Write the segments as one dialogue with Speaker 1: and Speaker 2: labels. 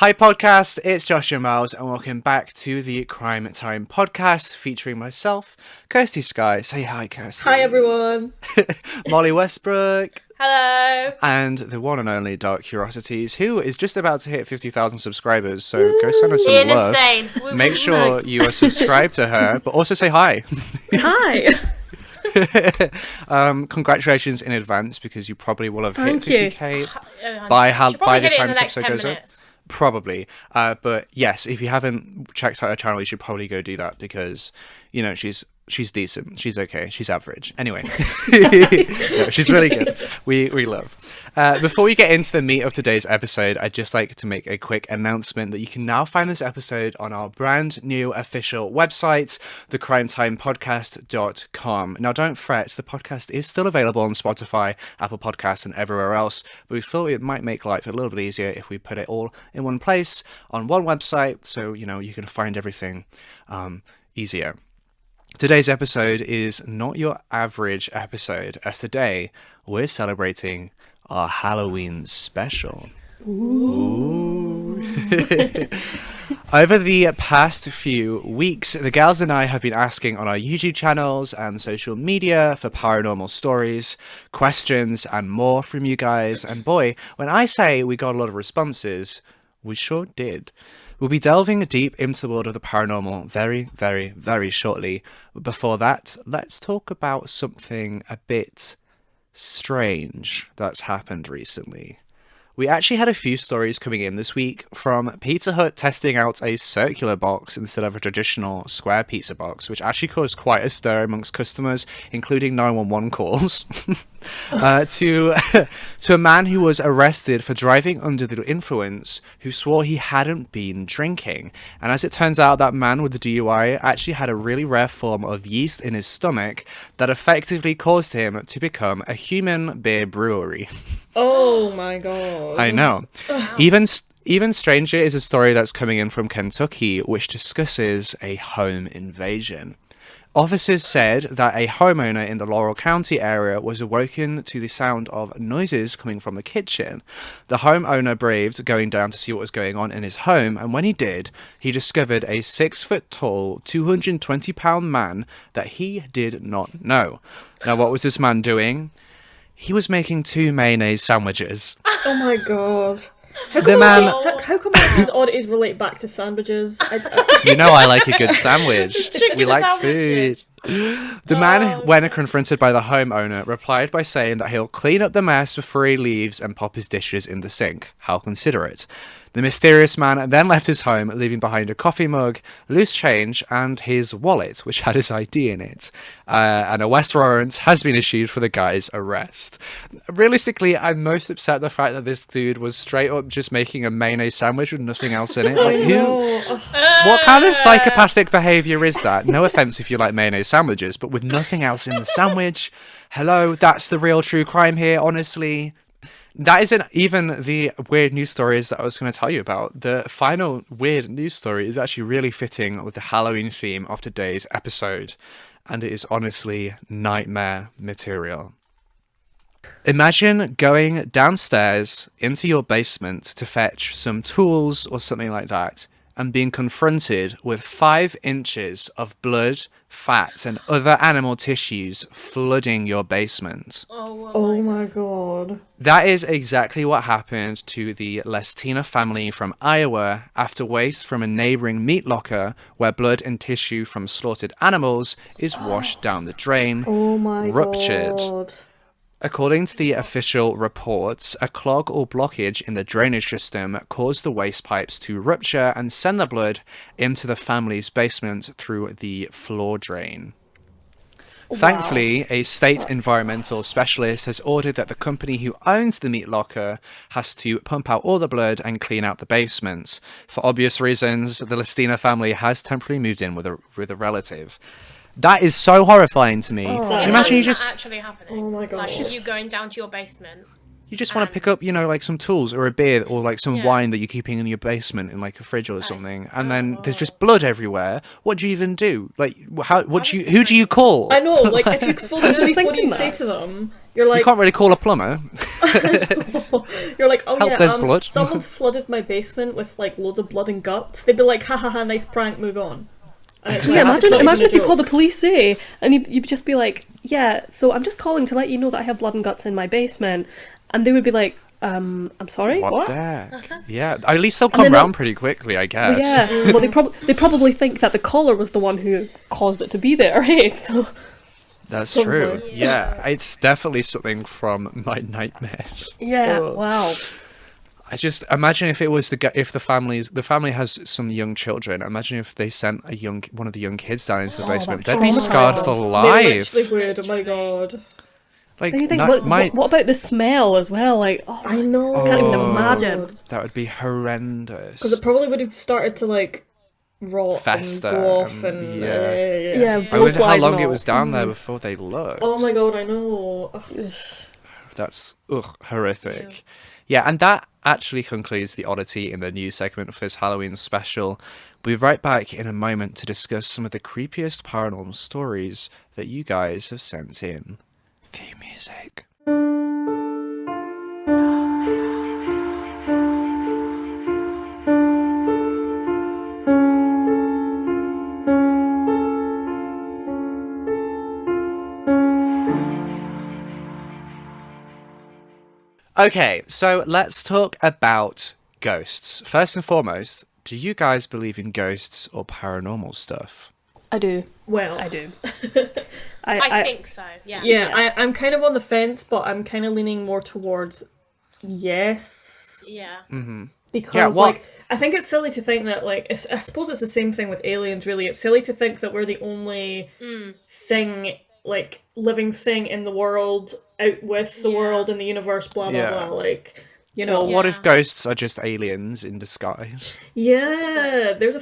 Speaker 1: Hi podcast, it's Josh and Miles and welcome back to the Crime Time podcast featuring myself, Kirsty Sky. Say hi, Kirsty.
Speaker 2: Hi everyone.
Speaker 1: Molly Westbrook.
Speaker 3: Hello.
Speaker 1: And the one and only Dark Curiosities, who is just about to hit 50,000 subscribers, so go send her some love.
Speaker 3: Insane.
Speaker 1: Make sure you are subscribed to her, but also say hi.
Speaker 2: Hi.
Speaker 1: Congratulations in advance because you probably will have hit
Speaker 2: Thank
Speaker 1: 50k by the time this episode goes up. Probably. But yes, if you haven't checked out her channel, you should probably go do that because, you know, she's decent. She's okay. She's average. Anyway. No, she's really good. We love. Before we get into the meat of today's episode, I'd just like to make a quick announcement that you can now find this episode on our brand new official website, thecrimetimepodcast.com. Now, don't fret. The podcast is still available on Spotify, Apple Podcasts, and everywhere else, but we thought it might make life a little bit easier if we put it all in one place on one website so, you know, you can find everything easier. Today's episode is not your average episode, as today we're celebrating our Halloween special. Ooh. Over the past few weeks, the gals and I have been asking on our YouTube channels and social media for paranormal stories, questions, and more from you guys. And boy, when I say we got a lot of responses, we sure did. We'll be delving deep into the world of the paranormal very, very, very shortly. But before that, let's talk about something a bit strange that's happened recently. We actually had a few stories coming in this week from Pizza Hut testing out a circular box instead of a traditional square pizza box, which actually caused quite a stir amongst customers, including 911 calls, to a man who was arrested for driving under the influence who swore he hadn't been drinking. And as it turns out, that man with the DUI actually had a really rare form of yeast in his stomach that effectively caused him to become a human beer brewery.
Speaker 2: Oh my god.
Speaker 1: I know. Even stranger is a story that's coming in from Kentucky, which discusses a home invasion. Officers said that a homeowner in the Laurel County area was awoken to the sound of noises coming from the kitchen. The homeowner braved going down to see what was going on in his home, and when he did, he discovered a 6-foot-tall, 220-pound man that he did not know. Now, what was this man doing? He was making 2 mayonnaise sandwiches.
Speaker 2: Oh my god. How come these oddities relate back to sandwiches?
Speaker 1: You know I like a good sandwich. We like food. The man, when confronted by the homeowner, replied by saying that he'll clean up the mess before he leaves and pop his dishes in the sink. How considerate. The mysterious man then left his home, leaving behind a coffee mug, loose change, and his wallet, which had his ID in it. And a West warrant has been issued for the guy's arrest. Realistically, I'm most upset at the fact that this dude was straight up just making a mayonnaise sandwich with nothing else in it. Like, what kind of psychopathic behaviour is that? No offence if you like mayonnaise sandwiches, but with nothing else in the sandwich. Hello, that's the real true crime here, honestly. That isn't even the weird news stories that I was going to tell you about. The final weird news story is actually really fitting with the Halloween theme of today's episode, and it is honestly nightmare material. Imagine going downstairs into your basement to fetch some tools or something like that, and being confronted with 5 inches of blood, fat, and other animal tissues flooding your basement.
Speaker 2: Oh my god.
Speaker 1: That is exactly what happened to the Lestina family from Iowa after waste from a neighboring meat locker where blood and tissue from slaughtered animals is washed down the drain,
Speaker 2: Oh my
Speaker 1: ruptured.
Speaker 2: god.
Speaker 1: According to the official reports, a clog or blockage in the drainage system caused the waste pipes to rupture and send the blood into the family's basement through the floor drain.
Speaker 2: Wow.
Speaker 1: Thankfully, a state environmental specialist has ordered that the company who owns the meat locker has to pump out all the blood and clean out the basement. For obvious reasons, the Lestina family has temporarily moved in with a relative. That is so horrifying to me. Can you imagine you just
Speaker 3: actually happening?
Speaker 2: Oh my god.
Speaker 3: Like, just you going down to your basement.
Speaker 1: You just want to pick up, you know, like some tools or a beer or like some wine that you're keeping in your basement in like a fridge or something, and then there's just blood everywhere. What do you even do? Like, who do you call?
Speaker 2: I know, like if you phone the police, what do you say to them? You're like,
Speaker 1: You can't really call a plumber.
Speaker 2: you're like, oh
Speaker 1: Help,
Speaker 2: yeah,
Speaker 1: there's blood.
Speaker 2: someone's flooded my basement with like loads of blood and guts. They'd be like, ha ha ha, nice prank, move on. And it's
Speaker 1: Yeah,
Speaker 2: like, it's not even
Speaker 4: Imagine
Speaker 2: a
Speaker 4: if you call the
Speaker 2: joke.
Speaker 4: police, and you'd just be like, yeah, so I'm just calling to let you know that I have blood and guts in my basement, and they would be like, I'm sorry,
Speaker 1: What
Speaker 4: what?
Speaker 1: the heck? Yeah, at least they'll
Speaker 4: then
Speaker 1: come
Speaker 4: they'll-
Speaker 1: round pretty quickly, I
Speaker 4: Well,
Speaker 1: guess.
Speaker 4: yeah, well, they probably think that the caller was the one who caused it to be there, hey? So
Speaker 1: That's
Speaker 2: Probably.
Speaker 1: true. Yeah, it's definitely something from my nightmares.
Speaker 4: yeah,
Speaker 1: Oh.
Speaker 4: wow.
Speaker 1: I just imagine if it was if the family has some young children. Imagine if they sent one of the young kids down into the basement.
Speaker 4: that'd
Speaker 1: They'd be scarred
Speaker 4: traumatize
Speaker 1: for
Speaker 4: them.
Speaker 2: They
Speaker 1: life.
Speaker 2: literally would. Oh my god.
Speaker 1: Like
Speaker 4: Then you think,
Speaker 1: my
Speaker 4: what about the smell as well? Like, oh,
Speaker 2: I know.
Speaker 4: I can't even imagine.
Speaker 1: that would be horrendous.
Speaker 2: Because it probably would have started to like rot
Speaker 1: Fester
Speaker 2: and go off
Speaker 1: and-
Speaker 2: and
Speaker 1: yeah.
Speaker 4: Yeah,
Speaker 1: I wonder how
Speaker 4: blowflies
Speaker 1: long
Speaker 4: and
Speaker 1: it
Speaker 4: all.
Speaker 1: was down there before they looked.
Speaker 2: Oh my god, I know. Ugh.
Speaker 1: That's horrific. Yeah, and that actually concludes the oddity in the news segment for this Halloween special. We'll be right back in a moment to discuss some of the creepiest paranormal stories that you guys have sent in. Theme music. Okay, so let's talk about ghosts. First and foremost, do you guys believe in ghosts or paranormal stuff?
Speaker 4: I do.
Speaker 2: Well,
Speaker 4: I do.
Speaker 3: I think so. Yeah.
Speaker 2: yeah, I'm kind of on the fence, but I'm kind of leaning more towards yes.
Speaker 3: Yeah.
Speaker 2: Because
Speaker 1: Yeah, what-
Speaker 2: like I think it's silly to think that like I suppose it's the same thing with aliens. Really, it's silly to think that we're the only thing, like living thing in the world, out with the
Speaker 3: Yeah.
Speaker 2: world and the universe. Blah blah
Speaker 1: Yeah.
Speaker 2: blah. Like you know.
Speaker 1: Well, what
Speaker 3: Yeah.
Speaker 1: if ghosts are just aliens in disguise?
Speaker 2: Yeah, there's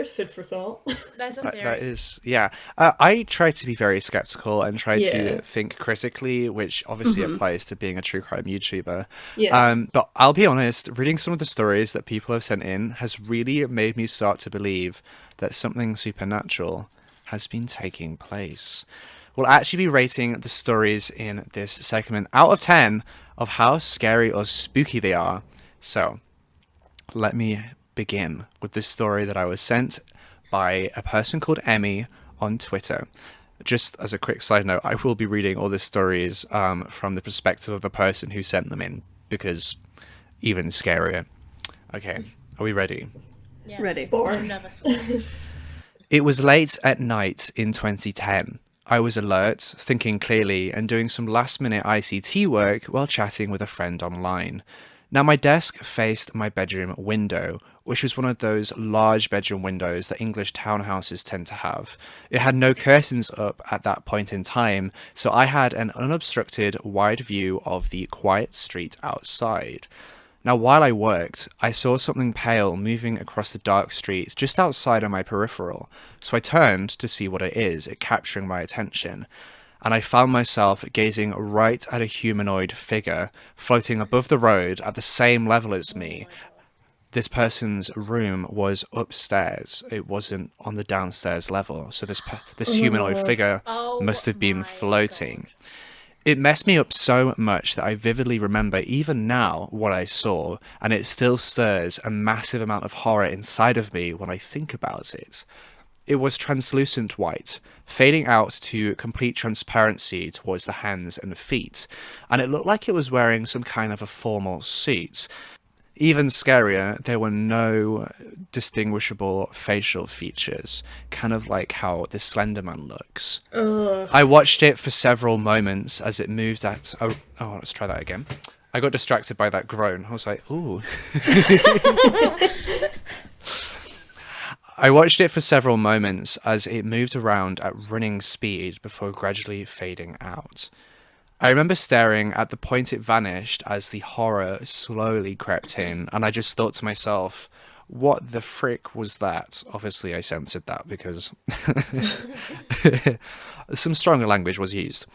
Speaker 2: food for thought.
Speaker 3: There's a theory.
Speaker 1: That is, yeah. I try to be very skeptical and try
Speaker 2: Yeah.
Speaker 1: to think critically, which obviously applies to being a true crime YouTuber.
Speaker 2: Yeah.
Speaker 1: But I'll be honest, reading some of the stories that people have sent in has really made me start to believe that something supernatural has been taking place. We'll actually be rating the stories in this segment out of 10 of how scary or spooky they are. So, let me begin with this story that I was sent by a person called Emmy on Twitter. Just as a quick side note, I will be reading all the stories from the perspective of the person who sent them in, because even scarier. Okay, are we ready?
Speaker 3: Yeah.
Speaker 4: Ready.
Speaker 3: I'm nervous.
Speaker 1: It was late at night in 2010. I was alert, thinking clearly, and doing some last-minute ICT work while chatting with a friend online. Now, my desk faced my bedroom window, which was one of those large bedroom windows that English townhouses tend to have. It had no curtains up at that point in time, so I had an unobstructed, wide view of the quiet street outside. Now, while I worked, I saw something pale moving across the dark street just outside of my peripheral, so I turned to see what it is, it capturing my attention. And I found myself gazing right at a humanoid figure floating above the road at the same level as me. This person's room was upstairs. It wasn't on the downstairs level, so this humanoid figure
Speaker 3: Oh
Speaker 1: must have been
Speaker 3: my
Speaker 1: floating. It messed me up so much that I vividly remember even now what I saw, and it still stirs a massive amount of horror inside of me when I think about it. It was translucent white, fading out to complete transparency towards the hands and feet, and it looked like it was wearing some kind of a formal suit. Even scarier, there were no distinguishable facial features, kind of like how the Slender Man looks. I watched it for several moments as it moved at... Oh, let's try that again. I got distracted by that groan. I was like, ooh. I watched it for several moments as it moved around at running speed before gradually fading out. I remember staring at the point it vanished as the horror slowly crept in, and I just thought to myself, what the frick was that? Obviously, I censored that because some stronger language was used.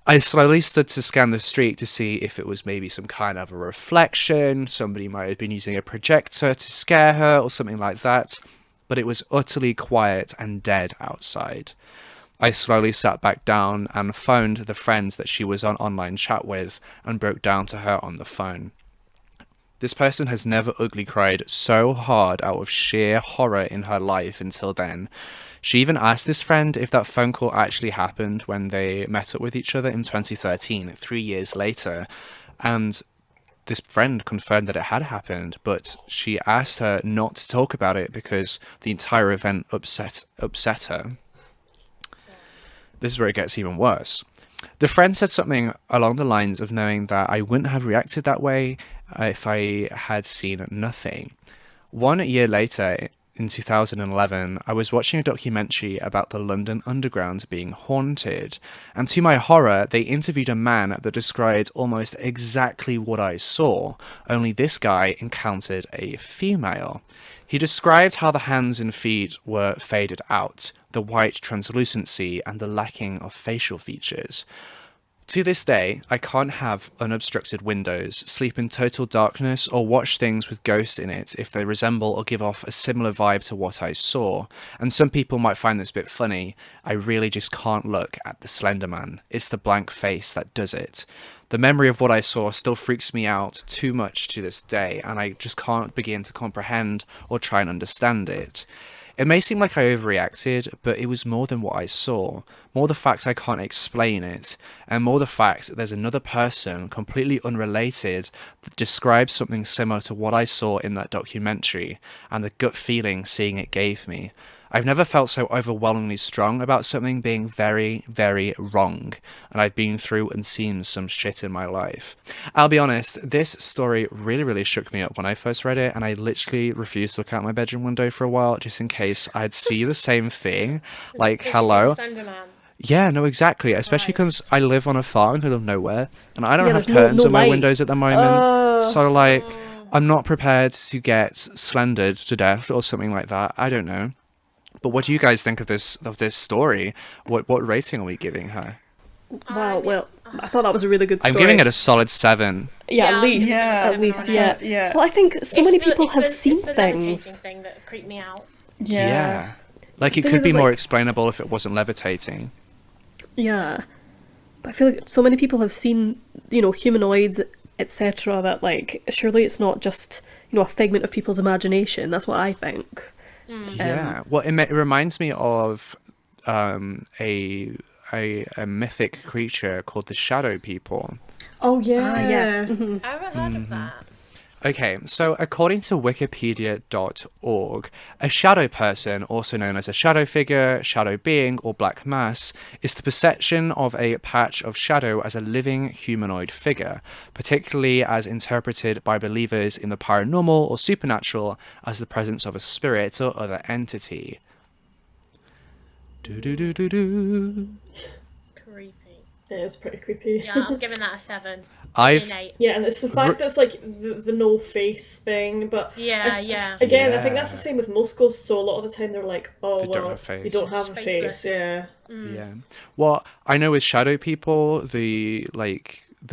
Speaker 1: I slowly stood to scan the street to see if it was maybe some kind of a reflection, somebody might have been using a projector to scare her or something like that, but it was utterly quiet and dead outside. I slowly sat back down and phoned the friends that she was on online chat with and broke down to her on the phone. This person has never ugly cried so hard out of sheer horror in her life until then. She even asked this friend if that phone call actually happened when they met up with each other in 2013, 3 years later, and this friend confirmed that it had happened, but she asked her not to talk about it because the entire event upset her. This is where it gets even worse. The friend said something along the lines of knowing that I wouldn't have reacted that way if I had seen nothing. 1 year later, in 2011, I was watching a documentary about the London Underground being haunted, and to my horror, they interviewed a man that described almost exactly what I saw, only this guy encountered a female. He described how the hands and feet were faded out, the white translucency, and the lacking of facial features. To this day, I can't have unobstructed windows, sleep in total darkness, or watch things with ghosts in it if they resemble or give off a similar vibe to what I saw. And some people might find this a bit funny. I really just can't look at the Slender Man. It's the blank face that does it. The memory of what I saw still freaks me out too much to this day, and I just can't begin to comprehend or try and understand it. It may seem like I overreacted, but it was more than what I saw. More the fact I can't explain it, and more the fact that there's another person, completely unrelated, that describes something similar to what I saw in that documentary, and the gut feeling seeing it gave me. I've never felt so overwhelmingly strong about something being very, very wrong, and I've been through and seen some shit in my life. I'll be honest, this story really, really shook me up when I first read it, and I literally refused to look out my bedroom window for a while, just in case I'd see the same thing. Like, hello? Yeah, no, exactly. Especially because I live on a farm in the middle of nowhere, and I don't have curtains on my windows at the moment. So, like, I'm not prepared to get slendered to death or something like that. I don't know. But what do you guys think of this story? What rating are we giving her?
Speaker 4: Wow, well, I thought that was a really good story.
Speaker 1: I'm giving it a solid 7.
Speaker 4: Yeah, at least, yeah. Well, I think so many people have seen
Speaker 3: it's the
Speaker 4: things.
Speaker 3: Thing that creeped me out.
Speaker 1: Yeah. Like, it could be more explainable if it wasn't levitating.
Speaker 4: Yeah. But I feel like so many people have seen, humanoids, etc., that, like, surely it's not just, a figment of people's imagination. That's what I think.
Speaker 1: Yeah. Well, it reminds me of a mythic creature called the Shadow People.
Speaker 2: Oh, yeah.
Speaker 4: Yeah.
Speaker 3: I haven't heard of that.
Speaker 1: Okay, so according to wikipedia.org, a shadow person, also known as a shadow figure, shadow being, or black mass, is the perception of a patch of shadow as a living humanoid figure, particularly as interpreted by believers in the paranormal or supernatural as the presence of a spirit or other entity. Do-do-do-do-do.
Speaker 3: Creepy.
Speaker 2: It is pretty creepy.
Speaker 3: Yeah, I'm giving that a 7.
Speaker 2: Yeah, and it's the fact that it's like the no face thing, but
Speaker 3: yeah.
Speaker 2: Again, I think that's the same with most ghosts. So a lot of the time they're like, "Oh,
Speaker 1: They don't
Speaker 2: well,
Speaker 1: have face.
Speaker 2: you don't have a
Speaker 3: Faceless.
Speaker 2: face." Yeah.
Speaker 1: Yeah. Well, I know with shadow people, the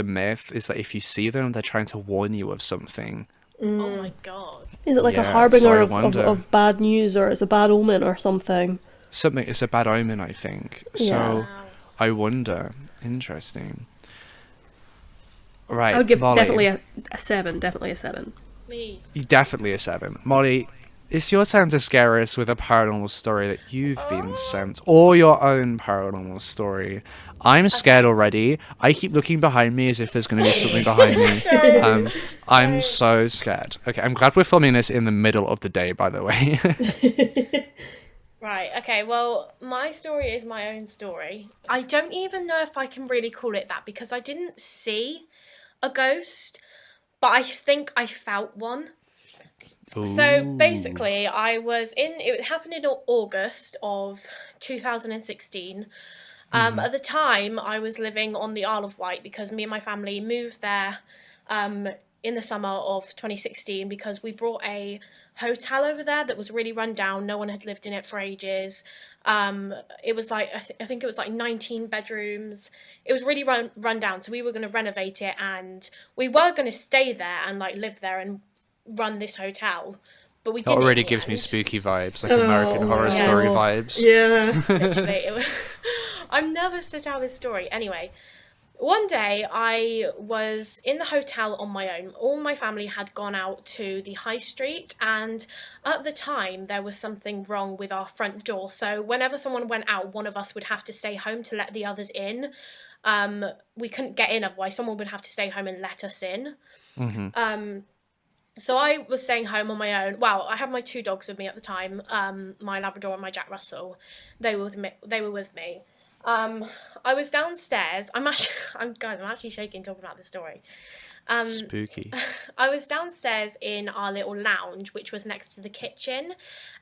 Speaker 1: myth is that if you see them, they're trying to warn you of something.
Speaker 3: Oh my god.
Speaker 4: Is it like a
Speaker 1: Yeah,
Speaker 4: harbinger
Speaker 1: so I
Speaker 4: of
Speaker 1: wonder.
Speaker 4: of bad news, or it's a bad omen or something?
Speaker 1: It's a bad omen, I think.
Speaker 4: Yeah.
Speaker 1: So
Speaker 3: Wow.
Speaker 1: I wonder. Interesting. Right,
Speaker 4: I would give
Speaker 1: Molly.
Speaker 4: definitely a 7. Definitely a 7.
Speaker 3: Me.
Speaker 1: Definitely a 7. Molly, it's your turn to scare us with a paranormal story that you've been sent, or your own paranormal story. I'm scared already. I keep looking behind me as if there's going to be something behind me. I'm so scared. Okay, I'm glad we're filming this in the middle of the day, by the way.
Speaker 3: Right, okay, well, my story is my own story. I don't even know if I can really call it that because I didn't see a ghost, but I think I felt one. So basically, it happened in August of 2016. At the time, I was living on the Isle of Wight because me and my family moved there in the summer of 2016 because we brought a hotel over there that was really run down. No one had lived in it for ages. It was like, I think it was like 19 bedrooms. It was really run down. So we were going to renovate it and we were going to stay there and like live there and run this hotel. But we
Speaker 1: That
Speaker 3: didn't.
Speaker 1: already gives me spooky vibes, like American Horror
Speaker 2: yeah.
Speaker 1: Story vibes.
Speaker 2: Yeah.
Speaker 3: Literally, I'm nervous to tell this story. Anyway, one day I was in the hotel on my own. All my family had gone out to the high street, and at the time there was something wrong with our front door. So whenever someone went out, one of us would have to stay home to let the others in. We couldn't get in otherwise. Someone would have to stay home and let us in. So I was staying home on my own. Well, I had my 2 dogs with me at the time, my Labrador and my Jack Russell. They were with me. I was downstairs. I'm actually shaking talking about this story.
Speaker 1: Spooky.
Speaker 3: I was downstairs in our little lounge, which was next to the kitchen.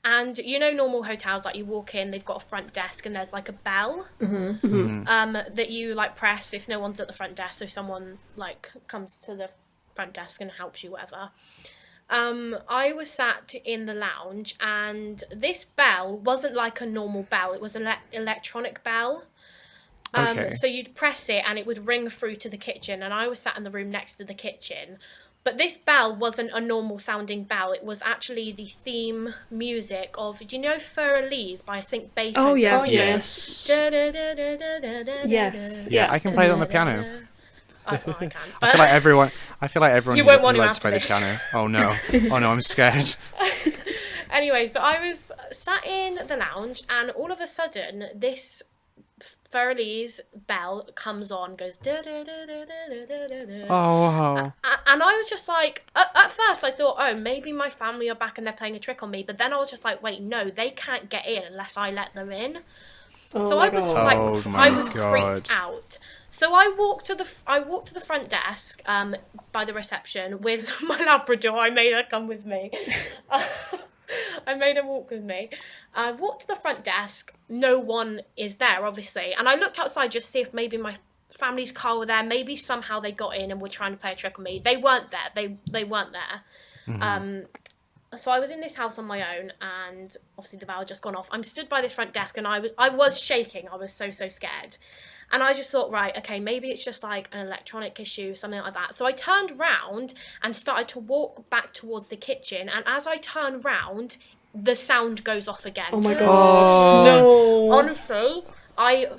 Speaker 3: And you know, normal hotels, like you walk in, they've got a front desk and there's like a bell that you like press if no one's at the front desk. So someone like comes to the front desk and helps you, whatever. I was sat in the lounge, and this bell wasn't like a normal bell. It was an electronic bell.
Speaker 1: Okay.
Speaker 3: So you'd press it and it would ring through to the kitchen, and I was sat in the room next to the kitchen. But this bell wasn't a normal sounding bell. It was actually the theme music of, do you know Für Elise by, I think, Beethoven?
Speaker 4: Oh, yeah.
Speaker 2: Oh,
Speaker 1: Yes.
Speaker 4: Yes.
Speaker 1: Yeah, I can play it on the piano.
Speaker 3: I can't.
Speaker 1: I feel like everyone
Speaker 3: You
Speaker 1: who
Speaker 3: won't want to
Speaker 1: likes to play the
Speaker 3: after
Speaker 1: piano. Oh no. Oh no, I'm scared.
Speaker 3: Anyway, so I was sat in the lounge, and all of a sudden, this Für Elise bell comes on, goes da da da da da da da da.
Speaker 1: Oh wow.
Speaker 3: And I was just like, at first I thought, oh, maybe my family are back and they're playing a trick on me. But then I was just like, wait, no, they can't get in unless I let them in. So I was like,
Speaker 1: Oh my
Speaker 3: I was
Speaker 1: God.
Speaker 3: creeped out. So I walked to the front desk by the reception with my Labrador. I made her come with me. I made her walk with me. I walked to the front desk. No one is there, obviously. And I looked outside just to see if maybe my family's car were there. Maybe somehow they got in and were trying to play a trick on me. They weren't there. They weren't there. So I was in this house on my own, and obviously the bell had just gone off. I'm stood by this front desk, and I was shaking. I was so scared. And I just thought, right, okay, maybe it's just like an electronic issue, something like that. So I turned round and started to walk back towards the kitchen. And as I turned round, the sound goes off again.
Speaker 2: Oh my god. No.
Speaker 3: Honestly, I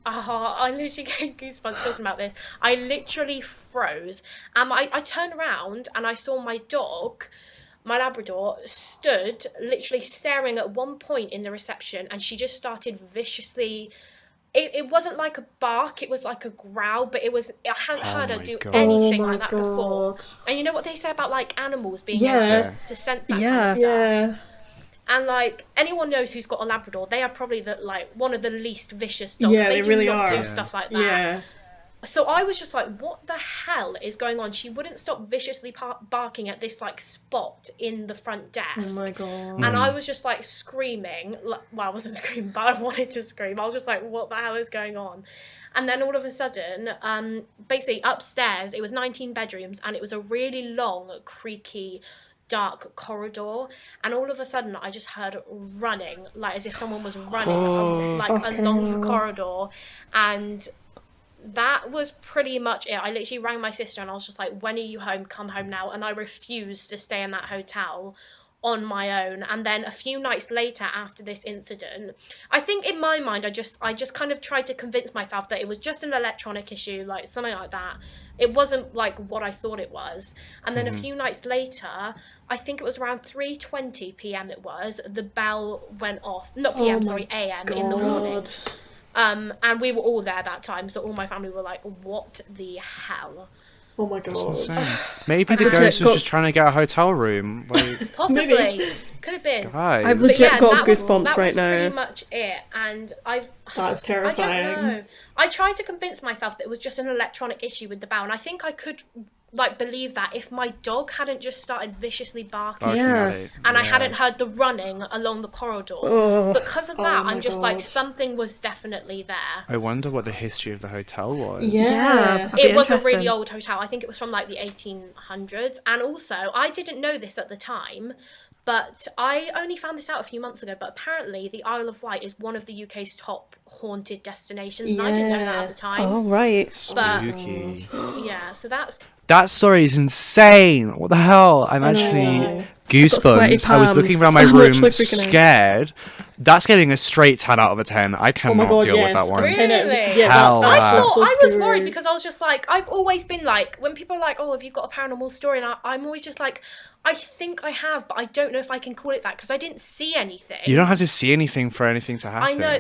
Speaker 3: literally get goosebumps talking about this. I literally froze. And I turned around and I saw my dog, my Labrador, stood literally staring at one point in the reception, and she just started viciously... It wasn't like a bark, it was like a growl, but I hadn't heard her do anything like that before. And you know what they say about like animals being able to sense that kind of stuff?
Speaker 2: Yeah.
Speaker 3: And like anyone knows who's got a Labrador, they are probably one of the least vicious dogs.
Speaker 2: Yeah, they really
Speaker 3: do not
Speaker 2: are.
Speaker 3: do stuff like that.
Speaker 2: Yeah.
Speaker 3: So I was just like, what the hell is going on? She wouldn't stop viciously barking at this like spot in the front desk.
Speaker 2: Oh my god.
Speaker 3: And I was just like screaming. Well, I wasn't screaming, but I wanted to scream. I was just like, what the hell is going on? And then all of a sudden, basically upstairs, it was 19 bedrooms, and it was a really long, creaky, dark corridor. And all of a sudden, I just heard running, like as if someone was running along the corridor. And that was pretty much it. I literally rang my sister and I was just like, when are you home? Come home now. And I refused to stay in that hotel on my own. And then a few nights later, after this incident, I think in my mind, I just kind of tried to convince myself that it was just an electronic issue, like something like that. It wasn't like what I thought it was. And then a few nights later, I think it was around 3:20 p.m. it was, the bell went off. Not p.m., a.m. in the morning. And we were all there that time, so all my family were like, what the hell?
Speaker 2: Oh my god.
Speaker 1: That's insane. Maybe the ghost was just trying to get a hotel room. Like,
Speaker 3: possibly. Could have been.
Speaker 1: Guys.
Speaker 4: I've legit got goosebumps
Speaker 3: that
Speaker 4: right
Speaker 3: was
Speaker 4: now.
Speaker 3: pretty much it. And
Speaker 2: That's terrifying.
Speaker 3: I don't know. I tried to convince myself that it was just an electronic issue with the bell, and I think I could like believe that if my dog hadn't just started viciously barking and I hadn't heard the running along the corridor. Because of that, I'm just like, something was definitely there.
Speaker 1: I wonder what the history of the hotel was.
Speaker 2: Yeah.
Speaker 3: It was a really old hotel. I think it was from like the 1800s. And also, I didn't know this at the time, but I only found this out a few months ago, but apparently the Isle of Wight is one of the UK's top haunted destinations, and I didn't know that at the time.
Speaker 4: Oh, right.
Speaker 1: Spooky.
Speaker 3: Yeah, so that's...
Speaker 1: That story is insane. What the hell? I'm actually goosebumps. I was looking around my room scared. That's getting a straight 10 out of a 10. I
Speaker 2: Oh my
Speaker 1: cannot
Speaker 2: god,
Speaker 1: deal with
Speaker 2: yes.
Speaker 1: that one.
Speaker 3: Really?
Speaker 2: 10 out of- yeah,
Speaker 1: Hell,
Speaker 2: that
Speaker 3: I
Speaker 2: was
Speaker 3: thought
Speaker 2: so
Speaker 3: I was
Speaker 2: scary.
Speaker 3: worried because I was just like, I've always been like, when people are like, oh, have you got a paranormal story? And I'm always just like, I think I have, but I don't know if I can call it that because I didn't see anything.
Speaker 1: You don't have to see anything for anything to happen.
Speaker 3: I know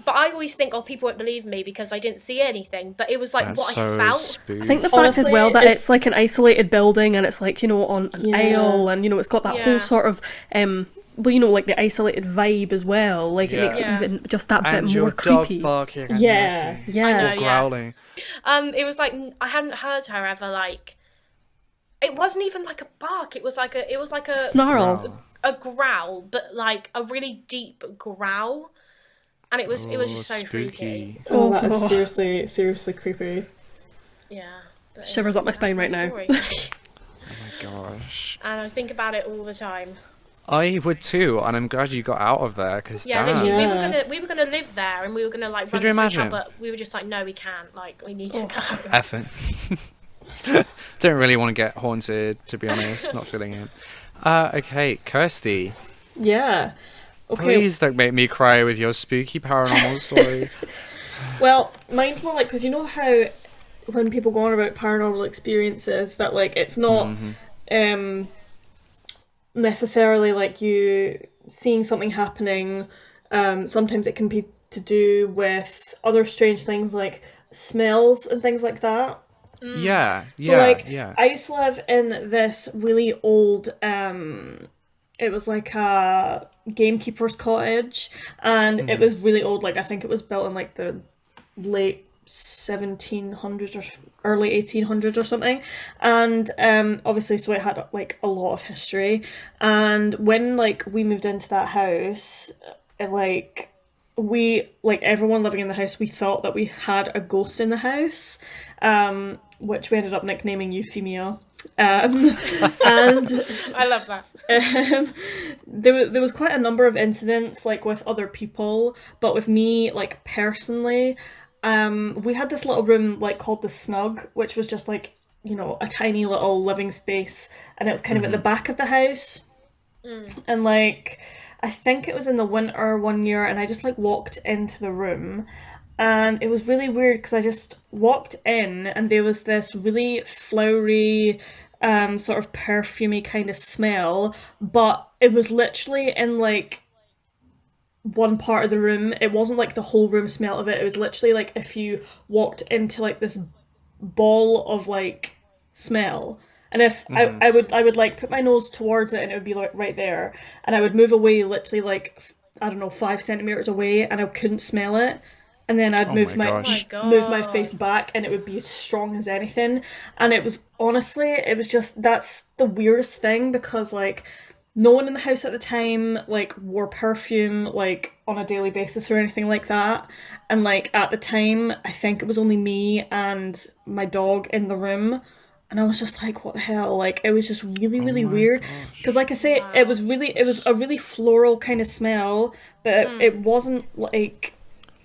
Speaker 3: but I always think, oh, people won't believe me because I didn't see anything. But it was like
Speaker 1: That's
Speaker 3: what
Speaker 1: so
Speaker 3: I felt.
Speaker 1: spooky.
Speaker 4: I think the fact as
Speaker 2: Honestly,
Speaker 4: well that
Speaker 2: it's-
Speaker 4: it's like an isolated building and it's like, on an
Speaker 2: Yeah.
Speaker 4: aisle and, it's got that
Speaker 3: Yeah.
Speaker 4: whole sort of, like the isolated vibe as well. Like, it makes it
Speaker 3: Yeah.
Speaker 4: even just that
Speaker 1: and
Speaker 4: bit
Speaker 1: your
Speaker 4: more
Speaker 1: dog
Speaker 4: creepy.
Speaker 1: barking and
Speaker 2: Yeah.
Speaker 1: nothing.
Speaker 4: Yeah.
Speaker 3: I know,
Speaker 1: Or growling.
Speaker 3: It was like I hadn't heard her ever like. It wasn't even like a bark. It was like a
Speaker 4: Snarl.
Speaker 1: Growl.
Speaker 3: a growl, but like a really deep growl, and it was just so freaky.
Speaker 2: Oh, that
Speaker 4: Oh.
Speaker 2: is seriously creepy.
Speaker 3: Yeah. But,
Speaker 4: Shivers up my
Speaker 3: that's
Speaker 4: spine right now.
Speaker 3: story.
Speaker 1: Oh my gosh.
Speaker 3: And I think about it all the time.
Speaker 1: I would too, and I'm glad you got out of there, because
Speaker 3: Yeah,
Speaker 1: damn.
Speaker 3: literally,
Speaker 2: Yeah.
Speaker 3: we were gonna live there, and we were gonna like
Speaker 1: Could
Speaker 3: run
Speaker 1: you
Speaker 3: to a
Speaker 1: imagine?
Speaker 3: pub, but we were just like, no, we can't. Like, we need to go.
Speaker 1: Effort. Don't really want to get haunted, to be honest. Not feeling it. Okay, Kirsty.
Speaker 2: Yeah. Okay.
Speaker 1: Please don't make me cry with your spooky paranormal story.
Speaker 2: Well, mine's more like, because you know how when people go on about paranormal experiences, that like it's not necessarily like you seeing something happening. Sometimes it can be to do with other strange things like smells and things like that.
Speaker 1: Yeah,
Speaker 2: So
Speaker 1: yeah,
Speaker 2: like
Speaker 1: yeah.
Speaker 2: I used to live in this really old it was like a gamekeeper's cottage, and it was really old. Like I think it was built in like the late 1700s or early 1800s or something, and obviously so it had like a lot of history. And when like we moved into that house, everyone living in the house, we thought that we had a ghost in the house, which we ended up nicknaming Euphemia. And
Speaker 3: I love that.
Speaker 2: there was quite a number of incidents like with other people, but with me like personally, we had this little room like called the Snug, which was just like, a tiny little living space, and it was kind of at the back of the house. And like I think it was in the winter one year, and I just like walked into the room, and it was really weird because I just walked in and there was this really flowery sort of perfumey kind of smell, but it was literally in like one part of the room. It wasn't like the whole room smelled of it. It was literally like if you walked into like this ball of like smell, and if I would like put my nose towards it and it would be like right there, and I would move away literally like I don't know 5 centimeters away and I couldn't smell it, and then I'd
Speaker 1: Oh
Speaker 2: move
Speaker 1: my
Speaker 2: my
Speaker 1: gosh.
Speaker 3: Oh my
Speaker 2: move my
Speaker 3: God.
Speaker 2: face back and it would be as strong as anything. And it was honestly, it was just, that's the weirdest thing, because like no one in the house at the time like wore perfume like on a daily basis or anything like that, and like at the time I think it was only me and my dog in the room, and I was just like, what the hell? Like it was just really weird, because like I say, it was a really floral kind of smell, but it wasn't like,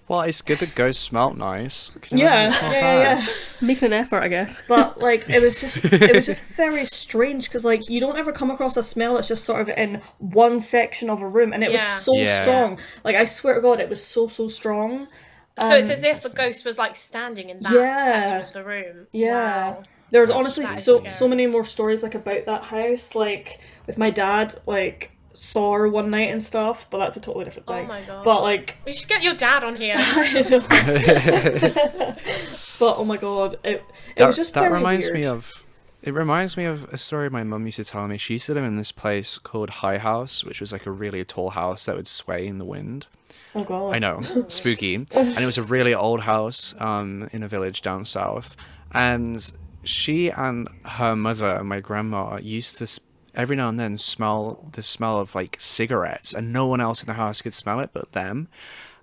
Speaker 1: Well, it's good that ghosts smell nice. Can you
Speaker 2: yeah,
Speaker 1: imagine it smelled
Speaker 2: yeah.
Speaker 1: bad?
Speaker 4: Making an effort, I guess.
Speaker 2: But like it was just very strange, because like you don't ever come across a smell that's just sort of in one section of a room, and it
Speaker 3: Yeah.
Speaker 2: was so
Speaker 1: Yeah.
Speaker 2: strong. Like I swear to God, it was so strong.
Speaker 3: So it's as if a ghost was like standing in that section of the room.
Speaker 2: Yeah.
Speaker 3: Wow.
Speaker 2: There was
Speaker 1: That's
Speaker 2: honestly
Speaker 3: That is
Speaker 2: so
Speaker 3: scary.
Speaker 2: many more stories like about that house. Like with my dad, like saw her one night and stuff, but that's a totally different thing.
Speaker 3: Oh my God.
Speaker 2: But like,
Speaker 3: We should get your dad on here.
Speaker 2: I know. But oh my God, it was just
Speaker 1: that
Speaker 2: very
Speaker 1: reminds
Speaker 2: weird.
Speaker 1: me of. It reminds me of a story my mum used to tell me. She used to live in this place called High House, which was like a really tall house that would sway in the wind.
Speaker 2: Oh God.
Speaker 1: I know, spooky. And it was a really old house in a village down south. And she and her mother, my grandma, used to every now and then smell the smell of like cigarettes, and no one else in the house could smell it but them.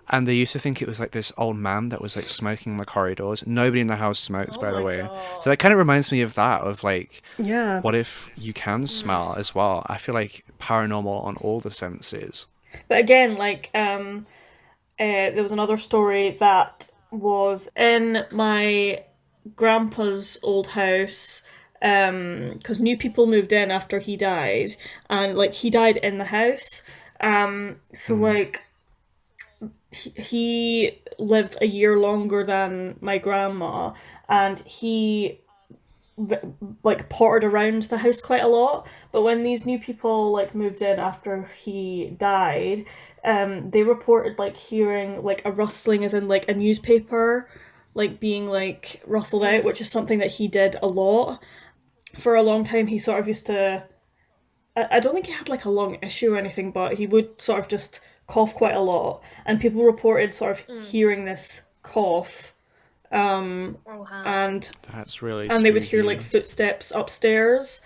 Speaker 1: And they used to think it was like this old man that was like smoking in the corridors. Nobody in the house smokes, by the
Speaker 3: my
Speaker 1: way.
Speaker 3: God.
Speaker 1: So that kind of reminds me of that, of like,
Speaker 4: Yeah.
Speaker 1: what if you can smell as well? I feel like paranormal on all the senses.
Speaker 2: But again, like, there was another story that was in my grandpa's old house, because new people moved in after he died, and like he died in the house. So like he lived a year longer than my grandma, and he like pottered around the house quite a lot. But when these new people like moved in after he died, they reported like hearing like a rustling, as in like a newspaper like being like rustled out, which is something that he did a lot. For a long time he sort of used to, I don't think he had like a lung issue or anything, but he would sort of just cough quite a lot, and people reported sort of hearing this cough,
Speaker 3: Oh, wow.
Speaker 2: and
Speaker 1: That's really
Speaker 2: they would hear
Speaker 1: spooky.
Speaker 2: like footsteps upstairs.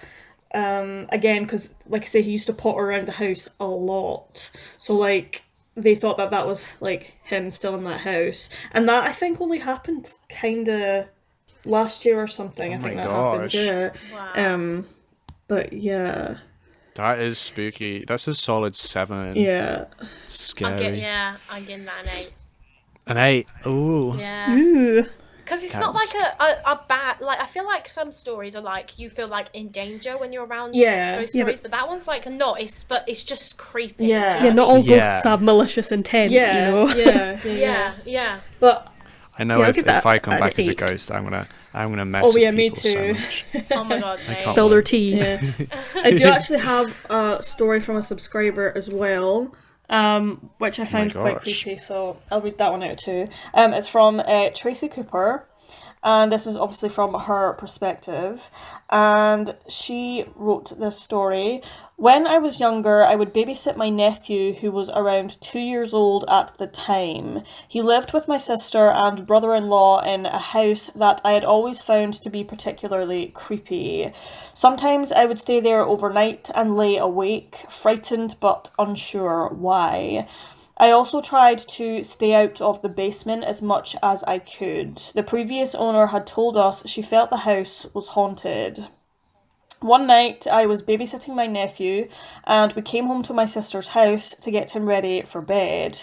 Speaker 2: Again, because like I say, he used to potter around the house a lot, so like they thought that that was like him still in that house, and that I think only happened kind of last year or something. I
Speaker 1: Oh
Speaker 2: think
Speaker 1: my
Speaker 2: that happened.
Speaker 1: gosh.
Speaker 2: Yeah.
Speaker 3: Wow.
Speaker 2: But yeah,
Speaker 1: That is spooky. That's a solid 7.
Speaker 2: yeah,
Speaker 1: Scary.
Speaker 3: I'm getting that an 8.
Speaker 1: An 8. Ooh.
Speaker 3: Yeah.
Speaker 4: Ooh.
Speaker 3: Because it's not like a bad, like, I feel like some stories are like, you feel like in danger when you're around
Speaker 2: yeah,
Speaker 3: ghost
Speaker 4: Yeah,
Speaker 3: stories, but that one's like not, but it's just creepy.
Speaker 2: Yeah.
Speaker 3: Do you
Speaker 4: Yeah,
Speaker 3: know
Speaker 4: not
Speaker 3: what I
Speaker 4: all
Speaker 3: mean?
Speaker 1: Yeah.
Speaker 4: ghosts have malicious intent,
Speaker 2: yeah,
Speaker 4: you know?
Speaker 3: Yeah.
Speaker 2: But
Speaker 1: I know
Speaker 4: Yeah, I'll
Speaker 1: if,
Speaker 4: give that
Speaker 1: I come
Speaker 4: an
Speaker 1: back as a
Speaker 4: 8.
Speaker 1: ghost, I'm gonna mess
Speaker 2: oh
Speaker 1: with
Speaker 2: yeah, me
Speaker 1: people so
Speaker 2: too.
Speaker 1: much.
Speaker 3: Oh my god, mate.
Speaker 1: can't
Speaker 4: Spill their
Speaker 1: wait.
Speaker 4: tea.
Speaker 2: Yeah. I do actually have a story from a subscriber as well, which I found quite
Speaker 1: gosh.
Speaker 2: creepy, so I'll read that one out too. It's from Tracy Cooper, and this is obviously from her perspective. And she wrote this story. When I was younger, I would babysit my nephew, who was around 2 years old at the time. He lived with my sister and brother-in-law in a house that I had always found to be particularly creepy. Sometimes I would stay there overnight and lay awake, frightened but unsure why. I also tried to stay out of the basement as much as I could. The previous owner had told us she felt the house was haunted. One night, I was babysitting my nephew, and we came home to my sister's house to get him ready for bed.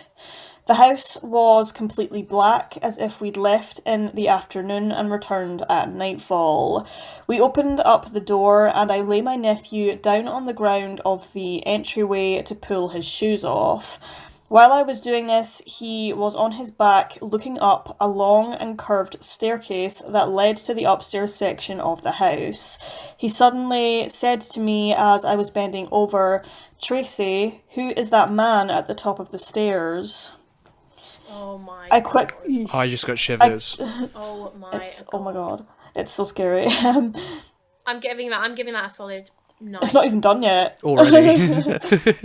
Speaker 2: The house was completely black, as if we'd left in the afternoon and returned at nightfall. We opened up the door, and I lay my nephew down on the ground of the entryway to pull his shoes off. While I was doing this, he was on his back looking up a long and curved staircase that led to the upstairs section of the house. He suddenly said to me as I was bending over, "Tracy, who is that man at the top of the stairs?"
Speaker 3: Oh my
Speaker 2: I
Speaker 3: god.
Speaker 2: quick.
Speaker 1: Oh, I just got shivers.
Speaker 3: Oh my
Speaker 2: Oh my god, it's so scary.
Speaker 3: I'm giving that a solid 9.
Speaker 2: It's not even done yet.
Speaker 1: Already.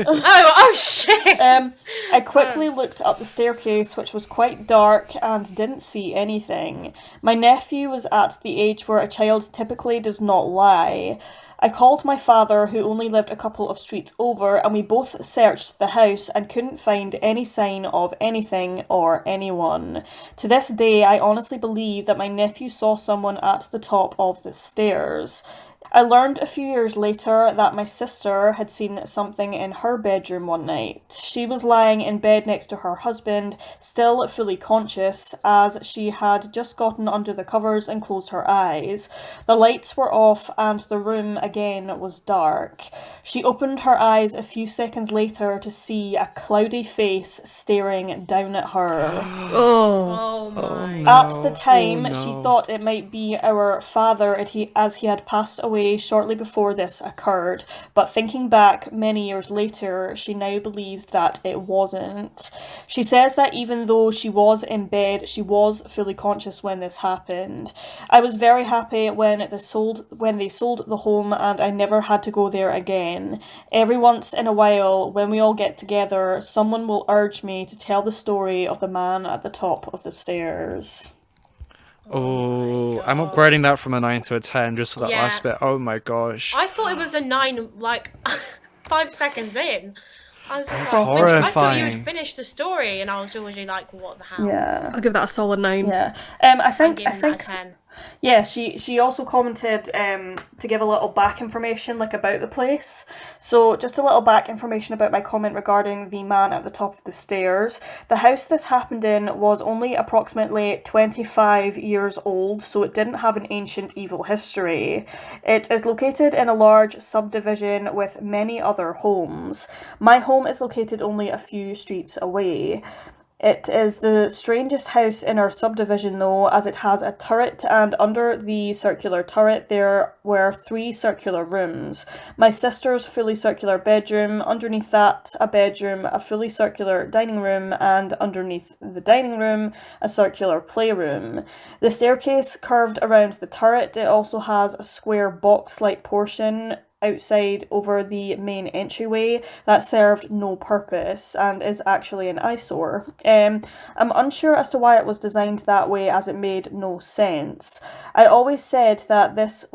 Speaker 3: Oh shit!
Speaker 2: I quickly looked up the staircase, which was quite dark, and didn't see anything. My nephew was at the age where a child typically does not lie. I called my father, who only lived a couple of streets over, and we both searched the house and couldn't find any sign of anything or anyone. To this day, I honestly believe that my nephew saw someone at the top of the stairs. I learned a few years later that my sister had seen something in her bedroom one night. She was lying in bed next to her husband, still fully conscious, as she had just gotten under the covers and closed her eyes. The lights were off and the room again was dark. She opened her eyes a few seconds later to see a cloudy face staring down at her.
Speaker 4: Oh.
Speaker 3: Oh my.
Speaker 2: At the time,
Speaker 1: Oh,
Speaker 2: she
Speaker 1: no.
Speaker 2: thought it might be our father as he had passed away shortly before this occurred, but thinking back many years later, she now believes that it wasn't. She says that even though she was in bed, she was fully conscious when this happened. I was very happy when they sold the home and I never had to go there again. Every once in a while, when we all get together, someone will urge me to tell the story of the man at the top of the stairs.
Speaker 1: Oh, I'm upgrading that from a 9 to a 10 just for that
Speaker 3: Yeah.
Speaker 1: last bit. Oh my gosh.
Speaker 3: I thought it was a 9, like 5 seconds in. I was just
Speaker 1: That's
Speaker 3: like, I thought you
Speaker 1: horrifying.
Speaker 3: had finished the story, and I was already like, what the hell?
Speaker 2: Yeah.
Speaker 4: I'll give that a solid 9.
Speaker 2: Yeah.
Speaker 3: I'm
Speaker 2: I think
Speaker 3: giving that a 10.
Speaker 2: yeah, she also commented to give a little back information like about the place. So just a little back information about my comment regarding the man at the top of the stairs. The house this happened in was only approximately 25 years old, so it didn't have an ancient evil history. It is located in a large subdivision with many other homes. My home is located only a few streets away. It is the strangest house in our subdivision though, as it has a turret, and under the circular turret there were 3 circular rooms. My sister's fully circular bedroom, underneath that a bedroom, a fully circular dining room, and underneath the dining room a circular playroom. The staircase curved around the turret. It also has a square box-like portion outside over the main entryway that served no purpose and is actually an eyesore. I'm unsure as to why it was designed that way, as it made no sense. I always said that this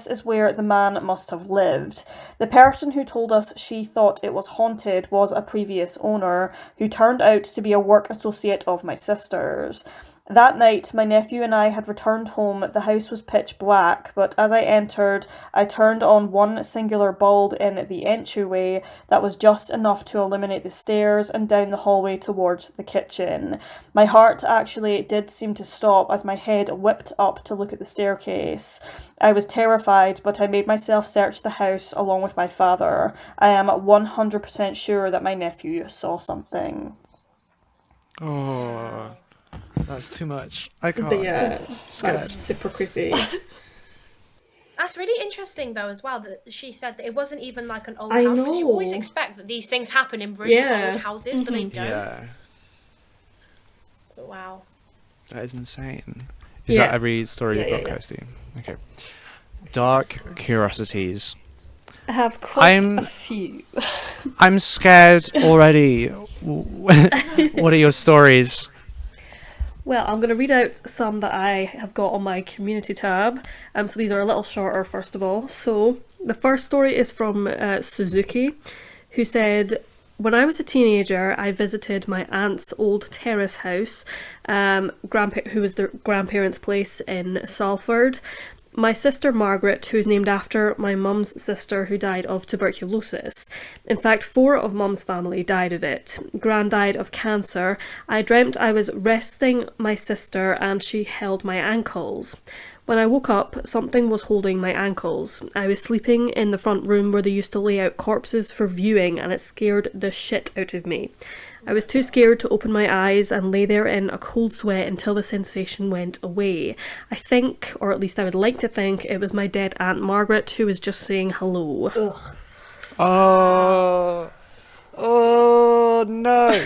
Speaker 2: is where the man must have lived. The person who told us she thought it was haunted was a previous owner, who turned out to be a work associate of my sister's. That night, my nephew and I had returned home. The house was pitch black, but as I entered, I turned on one singular bulb in the entryway that was just enough to illuminate the stairs and down the hallway towards the kitchen. My heart actually did seem to stop as my head whipped up to look at the staircase. I was terrified, but I made myself search the house along with my father. I am 100% sure that my nephew saw something.
Speaker 1: Oh, that's too much. I can't.
Speaker 4: But yeah,
Speaker 1: Scared.
Speaker 4: that's super creepy.
Speaker 3: That's really interesting, though, as well, that she said that it wasn't even like an old
Speaker 4: I
Speaker 3: house. Because you always
Speaker 4: know.
Speaker 3: expect that these things happen in really
Speaker 4: Yeah.
Speaker 3: old houses, but they don't.
Speaker 1: Yeah,
Speaker 3: But wow.
Speaker 1: that is insane. Is
Speaker 4: Yeah.
Speaker 1: that every story you've
Speaker 4: Yeah,
Speaker 1: got,
Speaker 4: yeah, yeah.
Speaker 1: Kirsty? Okay. Dark curiosities.
Speaker 4: I have quite
Speaker 1: I'm-
Speaker 4: a few.
Speaker 1: I'm scared already. What are your stories?
Speaker 4: Well, I'm going to read out some that I have got on my community tab. So these are a little shorter, first of all. So the first story is from Suzuki, who said, when I was a teenager, I visited my aunt's old terrace house, who was their grandparents' place in Salford. My sister Margaret, who is named after my mum's sister who died of tuberculosis. In fact, 4 of mum's family died of it. Gran died of cancer. I dreamt I was resting my sister and she held my ankles. When I woke up, something was holding my ankles. I was sleeping in the front room where they used to lay out corpses for viewing, and it scared the shit out of me. I was too scared to open my eyes and lay there in a cold sweat until the sensation went away. I think, or at least I would like to think, it was my dead Aunt Margaret who was just saying hello.
Speaker 2: Ugh.
Speaker 1: Oh no.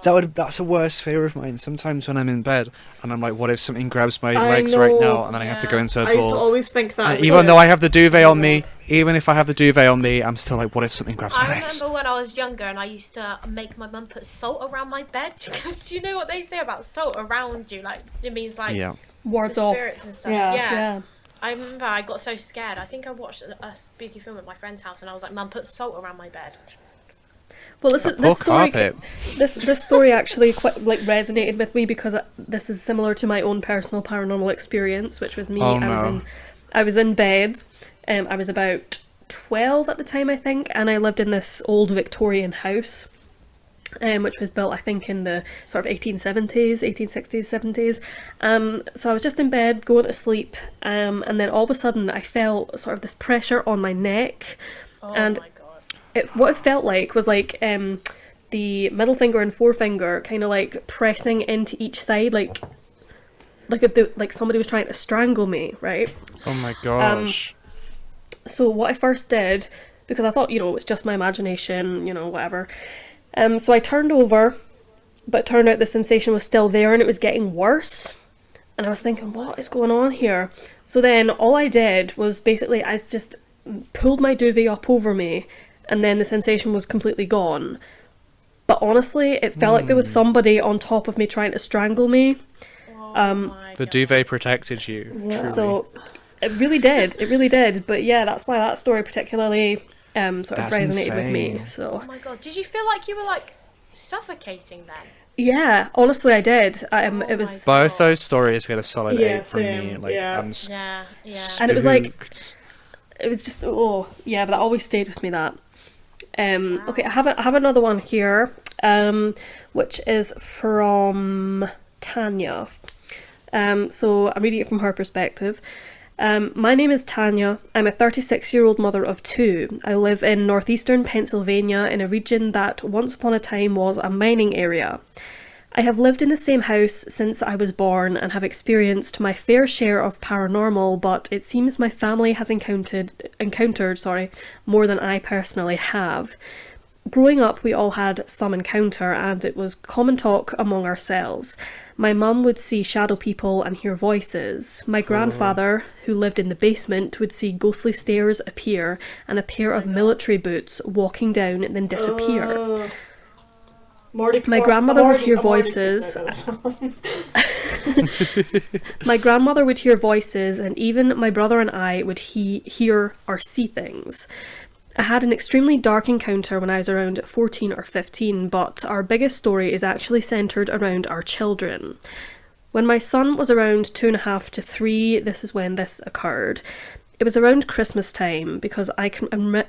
Speaker 1: That's a worst fear of mine. Sometimes when I'm in bed and I'm like, what if something grabs my
Speaker 2: I
Speaker 1: legs right
Speaker 2: know,
Speaker 1: now, and then I have to go into a
Speaker 2: I used to
Speaker 1: ball.
Speaker 2: always think that. as a
Speaker 1: Even
Speaker 2: kid.
Speaker 1: though I have the duvet on me, even if I have the duvet on me, I'm still like, what if something grabs my
Speaker 3: I
Speaker 1: legs?
Speaker 3: remember when I was younger and I used to make my mum put salt around my bed, because you know what they say about salt around you? Like, it means like
Speaker 1: Yeah.
Speaker 4: Wards
Speaker 3: the
Speaker 4: off.
Speaker 3: spirits and stuff.
Speaker 2: Yeah.
Speaker 4: Yeah.
Speaker 3: I remember I got so scared. I think I watched a spooky film at my friend's house and I was like, Mum, put salt around my bed.
Speaker 4: Well,
Speaker 1: Poor
Speaker 4: this story,
Speaker 1: carpet.
Speaker 4: this story actually quite like resonated with me because this is similar to my own personal paranormal experience, which was me.
Speaker 1: Oh,
Speaker 4: I was in bed. I was about 12 at the time, I think, and I lived in this old Victorian house, which was built, I think, in the sort of 1870s, 1860s, 70s. So I was just in bed, going to sleep, and then all of a sudden I felt sort of this pressure on my neck.
Speaker 3: Oh
Speaker 4: And
Speaker 3: my god.
Speaker 4: What it felt like was like the middle finger and forefinger kind of like pressing into each side, like if somebody was trying to strangle me, right?
Speaker 1: Oh my gosh.
Speaker 4: So what I first did, because I thought, it's just my imagination, whatever. So I turned over, but it turned out the sensation was still there and it was getting worse. And I was thinking, what is going on here? So then all I did was basically I just pulled my duvet up over me, and then the sensation was completely gone. But honestly, it felt like there was somebody on top of me trying to strangle me.
Speaker 3: Oh my
Speaker 1: The
Speaker 3: god.
Speaker 1: duvet protected you. Truly.
Speaker 4: So it really did. But yeah, that's why that story particularly sort of
Speaker 1: That's
Speaker 4: resonated with me.
Speaker 1: insane.
Speaker 4: So
Speaker 3: Oh my god. Did you feel like you were like suffocating then?
Speaker 4: yeah, honestly, I did. It was,
Speaker 3: my
Speaker 1: Both those stories get a solid
Speaker 2: Yeah,
Speaker 1: 8 from me.
Speaker 2: same,
Speaker 1: Like,
Speaker 2: yeah.
Speaker 1: I'm
Speaker 3: Yeah, yeah.
Speaker 4: And it was like-
Speaker 1: spooked.
Speaker 4: it was just but that always stayed with me. That. Okay, I have another one here, which is from Tanya. So I'm reading it from her perspective. My name is Tanya. I'm a 36-year-old mother of two. I live in northeastern Pennsylvania in a region that once upon a time was a mining area. I have lived in the same house since I was born and have experienced my fair share of paranormal, but it seems my family has encountered more than I personally have. Growing up, we all had some encounter, and it was common talk among ourselves. My mum would see shadow people and hear voices. My grandfather, who lived in the basement, would see ghostly stairs appear and a pair of military boots walking down and then disappear. My grandmother would hear voices. My grandmother would hear voices, and even my brother and I would hear or see things. I had an extremely dark encounter when I was around 14 or 15, but our biggest story is actually centred around our children. When my son was around 2.5 to 3, this is when this occurred. It was around Christmas time because I can It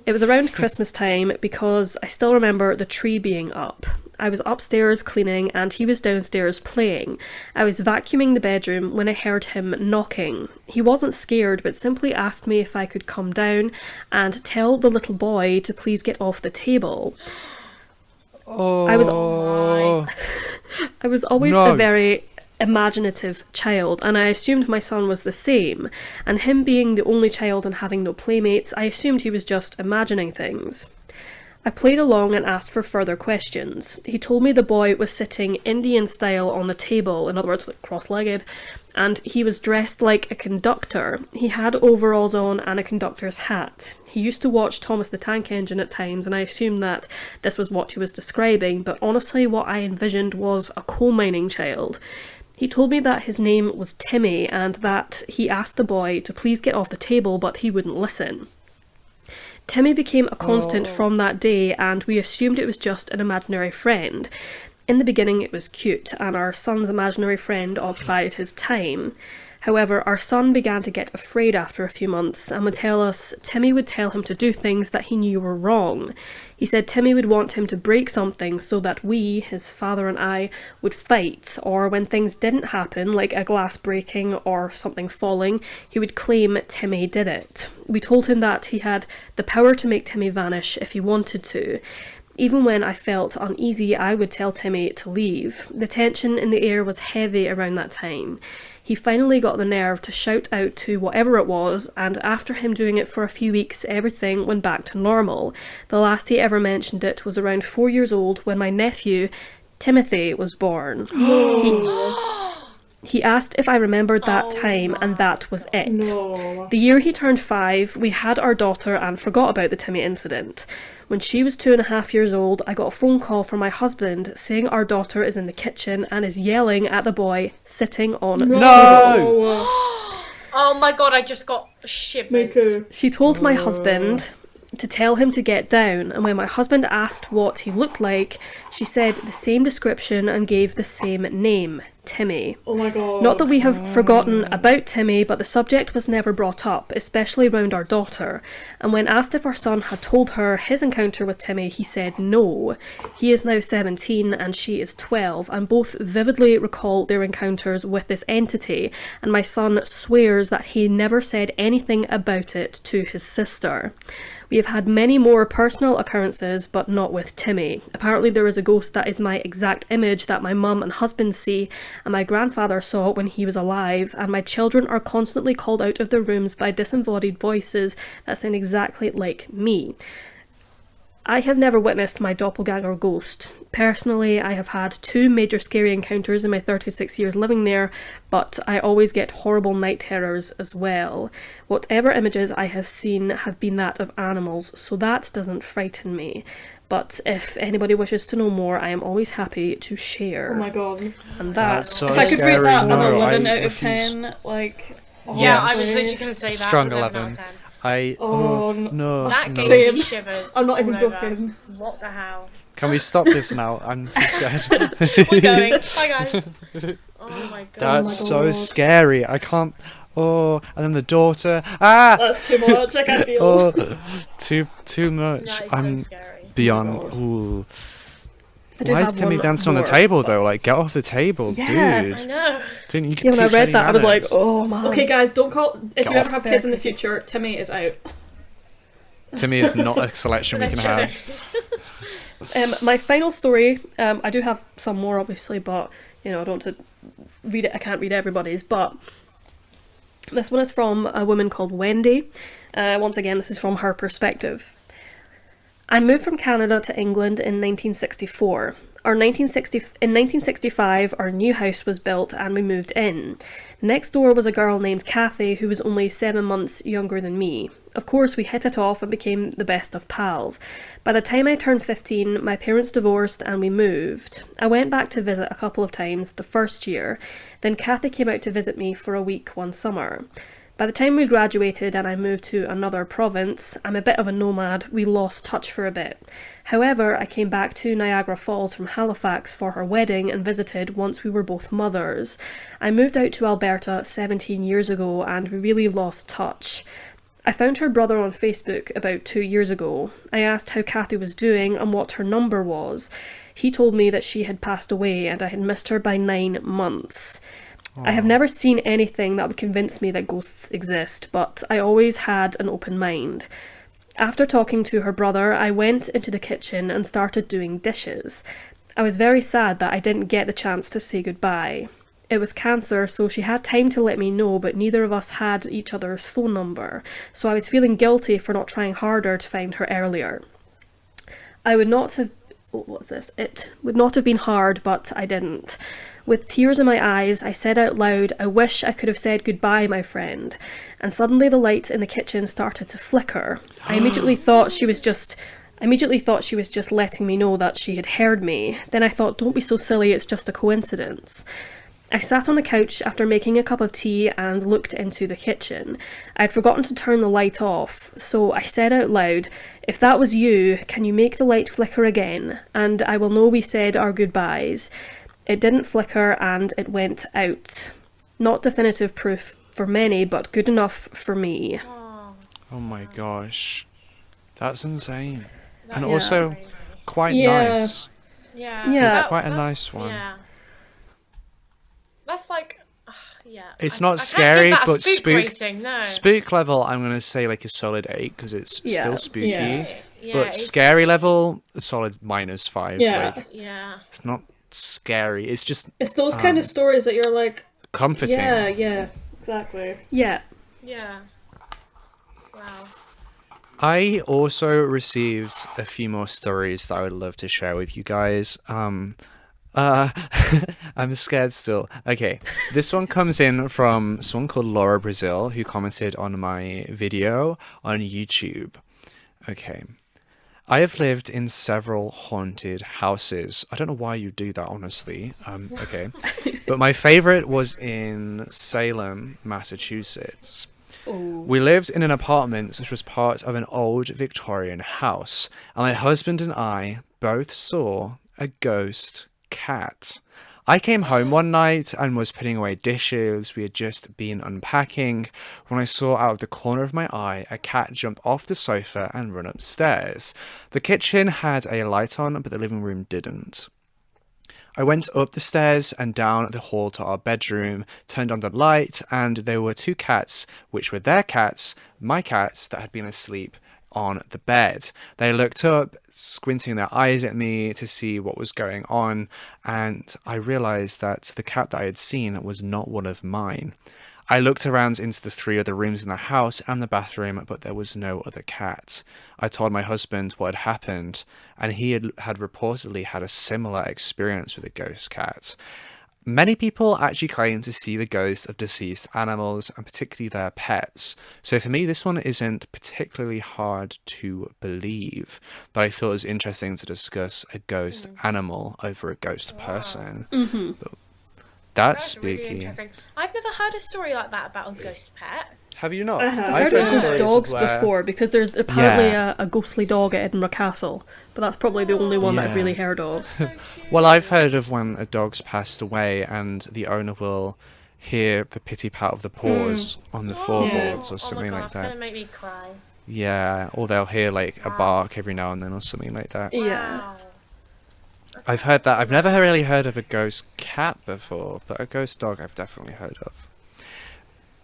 Speaker 4: was around Christmas time because I still remember the tree being up. I was upstairs cleaning and he was downstairs playing. I was vacuuming the bedroom when I heard him knocking. He wasn't scared but simply asked me if I could come down and tell the little boy to please get off the table. I was always a very imaginative child, and I assumed my son was the same, and him being the only child and having no playmates, I assumed he was just imagining things. I played along and asked for further questions. He told me the boy was sitting Indian style on the table, in other words, cross-legged, and he was dressed like a conductor. He had overalls on and a conductor's hat. He used to watch Thomas the Tank Engine at times, and I assumed that this was what he was describing, but honestly what I envisioned was a coal mining child. He told me that his name was Timmy and that he asked the boy to please get off the table, but he wouldn't listen. Timmy became a constant from that day, and we assumed it was just an imaginary friend. In the beginning it was cute, and our son's imaginary friend occupied his time. However, our son began to get afraid after a few months and would tell us Timmy would tell him to do things that he knew were wrong. He said Timmy would want him to break something so that we, his father and I, would fight, or when things didn't happen, like a glass breaking or something falling, he would claim Timmy did it. We told him that he had the power to make Timmy vanish if he wanted to. Even when I felt uneasy, I would tell Timmy to leave. The tension in the air was heavy around that time. He finally got the nerve to shout out to whatever it was, and after him doing it for a few weeks, everything went back to normal. The last he ever mentioned it was around 4 years old when my nephew, Timothy, was born. He asked if I remembered that time, and that was it.
Speaker 2: No.
Speaker 4: The year he turned 5, we had our daughter and forgot about the Timmy incident. When she was 2.5 years old, I got a phone call from my husband saying our daughter is in the kitchen and is yelling at the boy sitting on the table.
Speaker 3: Oh my god, I just got shivers.
Speaker 2: Me too.
Speaker 4: She told my husband to tell him to get down, and when my husband asked what he looked like, she said the same description and gave the same name, Timmy.
Speaker 2: Oh my god.
Speaker 4: Not that we have forgotten about Timmy, but the subject was never brought up, especially around our daughter. And when asked if our son had told her his encounter with Timmy, he said no. He is now 17 and she is 12, and both vividly recall their encounters with this entity, and my son swears that he never said anything about it to his sister. We have had many more personal occurrences, but not with Timmy. Apparently there is a ghost that is my exact image that my mum and husband see, and my grandfather saw when he was alive, and my children are constantly called out of their rooms by disembodied voices that sound exactly like me. I have never witnessed my doppelganger ghost. Personally, I have had 2 major scary encounters in my 36 years living there, but I always get horrible night terrors as well. Whatever images I have seen have been that of animals, so that doesn't frighten me. But if anybody wishes to know more, I am always happy to share.
Speaker 2: Oh my god.
Speaker 4: And
Speaker 1: That's so
Speaker 2: If I could rate
Speaker 1: scary.
Speaker 2: that an
Speaker 1: No,
Speaker 2: 11
Speaker 1: I
Speaker 2: out of
Speaker 1: refuse.
Speaker 2: 10, like...
Speaker 3: Yeah, I
Speaker 2: honestly.
Speaker 3: was literally going to say that.
Speaker 1: Strong
Speaker 3: 11 out
Speaker 1: 11.
Speaker 3: of 10.
Speaker 1: No.
Speaker 3: That
Speaker 1: no.
Speaker 3: gave
Speaker 2: Same.
Speaker 3: me shivers.
Speaker 2: I'm not even
Speaker 3: all over.
Speaker 2: joking.
Speaker 3: What the hell?
Speaker 1: Can we stop this now? I'm so scared.
Speaker 3: We're going. Bye, guys. Oh my god.
Speaker 1: That's so
Speaker 2: God.
Speaker 1: scary. I can't. Oh, and then the daughter. Ah!
Speaker 2: That's too much, I can't deal.
Speaker 1: Oh, too much.
Speaker 3: That is
Speaker 1: I'm
Speaker 3: so scary.
Speaker 1: beyond.
Speaker 2: God.
Speaker 1: Ooh.
Speaker 4: I do
Speaker 1: Why is
Speaker 4: have
Speaker 1: Timmy
Speaker 4: one
Speaker 1: dancing on the
Speaker 4: more,
Speaker 1: table
Speaker 4: but-
Speaker 1: though? Like, get off the table,
Speaker 4: Yeah.
Speaker 1: dude.
Speaker 3: I know.
Speaker 1: Didn't you
Speaker 4: Yeah, when I
Speaker 1: teach
Speaker 4: read
Speaker 1: any
Speaker 4: that, I was like,
Speaker 1: manners?
Speaker 4: oh man.
Speaker 2: Okay, guys, don't call. If
Speaker 1: Get
Speaker 2: you ever
Speaker 1: off.
Speaker 2: have kids in the future, Timmy is out.
Speaker 1: Timmy is not a selection we can have.
Speaker 4: My final story, I do have some more obviously, but I don't want to read it. I can't read everybody's, but this one is from a woman called Wendy. Once again, this is from her perspective. I moved from Canada to England in 1964. In 1965, our new house was built and we moved in. Next door was a girl named Kathy who was only 7 months younger than me. Of course, we hit it off and became the best of pals. By the time I turned 15, my parents divorced and we moved. I went back to visit a couple of times the first year. Then Kathy came out to visit me for a week one summer. By the time we graduated and I moved to another province, I'm a bit of a nomad, we lost touch for a bit. However, I came back to Niagara Falls from Halifax for her wedding and visited once we were both mothers. I moved out to Alberta 17 years ago and we really lost touch. I found her brother on Facebook about 2 years ago. I asked how Kathy was doing and what her number was. He told me that she had passed away and I had missed her by 9 months. I have never seen anything that would convince me that ghosts exist, but I always had an open mind. After talking to her brother, I went into the kitchen and started doing dishes. I was very sad that I didn't get the chance to say goodbye. It was cancer, so she had time to let me know, but neither of us had each other's phone number, so I was feeling guilty for not trying harder to find her earlier. I would not have... What's this? It would not have been hard, but I didn't. With tears in my eyes, I said out loud, I wish I could have said goodbye, my friend. And suddenly the light in the kitchen started to flicker. I immediately thought she was just letting me know that she had heard me. Then I thought, don't be so silly, it's just a coincidence. I sat on the couch after making a cup of tea and looked into the kitchen. I had forgotten to turn the light off, so I said out loud, if that was you, can you make the light flicker again? And I will know we said our goodbyes. It didn't flicker and it went out. Not definitive proof for many, but good enough for me.
Speaker 1: Oh my gosh. That's insane.
Speaker 3: That
Speaker 1: And
Speaker 3: is
Speaker 1: also
Speaker 3: crazy.
Speaker 1: quite
Speaker 2: Yeah.
Speaker 1: nice.
Speaker 4: Yeah.
Speaker 1: It's quite a nice one.
Speaker 3: Yeah. That's like, yeah.
Speaker 1: It's
Speaker 3: I
Speaker 1: not
Speaker 3: can't
Speaker 1: scary,
Speaker 3: give that a
Speaker 1: but
Speaker 3: spook
Speaker 1: spook
Speaker 3: rating, no.
Speaker 1: spook level, I'm going to say like a solid 8 because it's
Speaker 4: Yeah.
Speaker 1: still spooky.
Speaker 2: Yeah.
Speaker 3: Yeah,
Speaker 1: But
Speaker 3: it's-
Speaker 1: scary level, a solid -5.
Speaker 2: Yeah.
Speaker 1: Like,
Speaker 3: Yeah.
Speaker 1: it's not scary. It's just
Speaker 2: It's those kind of stories that you're like,
Speaker 1: comforting.
Speaker 2: yeah, exactly.
Speaker 4: Yeah.
Speaker 3: Yeah. Wow.
Speaker 1: I also received a few more stories that I would love to share with you guys. I'm scared still. Okay, this one comes in from someone called Laura Brazil who commented on my video on YouTube. Okay. I have lived in several haunted houses. I don't know why you do that, honestly. Okay. But my favorite was in Salem, Massachusetts. We lived in an apartment which was part of an old Victorian house, and my husband and I both saw a ghost cat. I came home one night and was putting away dishes. We had just been unpacking when I saw out of the corner of my eye a cat jump off the sofa and run upstairs. The kitchen had a light on, but the living room didn't. I went up the stairs and down the hall to our bedroom, turned on the light, and there were 2 cats, which were their cats, my cats, that had been asleep on the bed. They looked up, squinting their eyes at me to see what was going on, and I realized that the cat that I had seen was not one of mine. I looked around into the 3 other rooms in the house and the bathroom, but there was no other cat. I told my husband what had happened, and he had reportedly had a similar experience with a ghost cat. Many people actually claim to see the ghosts of deceased animals, and particularly their pets. So for me, this one isn't particularly hard to believe, but I thought it was interesting to discuss a ghost animal over a ghost person. But that's
Speaker 3: Really
Speaker 1: spooky.
Speaker 3: interesting. I've never heard a story like that about a ghost pet.
Speaker 1: Have you not?
Speaker 2: I have.
Speaker 4: I've heard of ghost
Speaker 1: stories
Speaker 4: dogs
Speaker 1: where-
Speaker 4: before because there's apparently a ghostly dog at Edinburgh Castle, but that's probably the only one that I've
Speaker 1: Yeah.
Speaker 4: really heard of.
Speaker 3: So cute.
Speaker 1: Well, I've heard of when a dog's passed away and the owner will hear the pity pat of the paws on the floorboards or something
Speaker 3: oh my God,
Speaker 1: like
Speaker 3: that's
Speaker 1: that.
Speaker 3: gonna make me cry.
Speaker 1: Yeah, or they'll hear like a bark every now and then or something like that.
Speaker 4: Yeah.
Speaker 3: Wow.
Speaker 1: I've heard that. I've never really heard of a ghost cat before, but a ghost dog I've definitely heard of.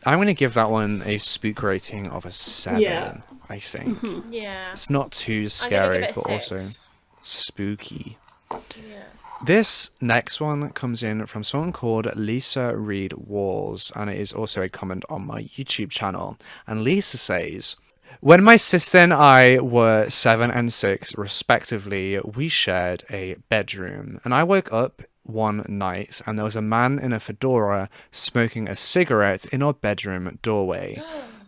Speaker 1: I'm going to give that one a spook rating of a 7,
Speaker 2: Yeah.
Speaker 1: I think.
Speaker 3: Yeah.
Speaker 1: It's not too
Speaker 3: I'm gonna
Speaker 1: scary,
Speaker 3: give it a
Speaker 1: but also
Speaker 3: 6.
Speaker 1: spooky.
Speaker 3: Yeah.
Speaker 1: This next one comes in from someone called Lisa Reed Walls, and it is also a comment on my YouTube channel. And Lisa says, when my sister and I were 7 and 6, respectively, we shared a bedroom. And I woke up one night and there was a man in a fedora smoking a cigarette in our bedroom doorway.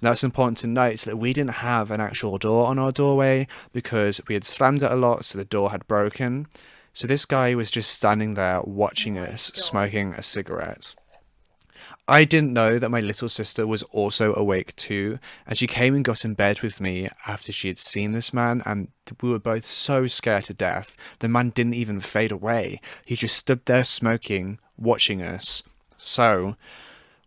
Speaker 1: Now, it's important to note that we didn't have an actual door on our doorway because we had slammed it a lot, so the door had broken. So this guy was just standing there watching us smoking a cigarette. I didn't know that my little sister was also awake too, and she came and got in bed with me after she had seen this man, and we were both so scared to death. The man didn't even fade away. He just stood there smoking, watching us. So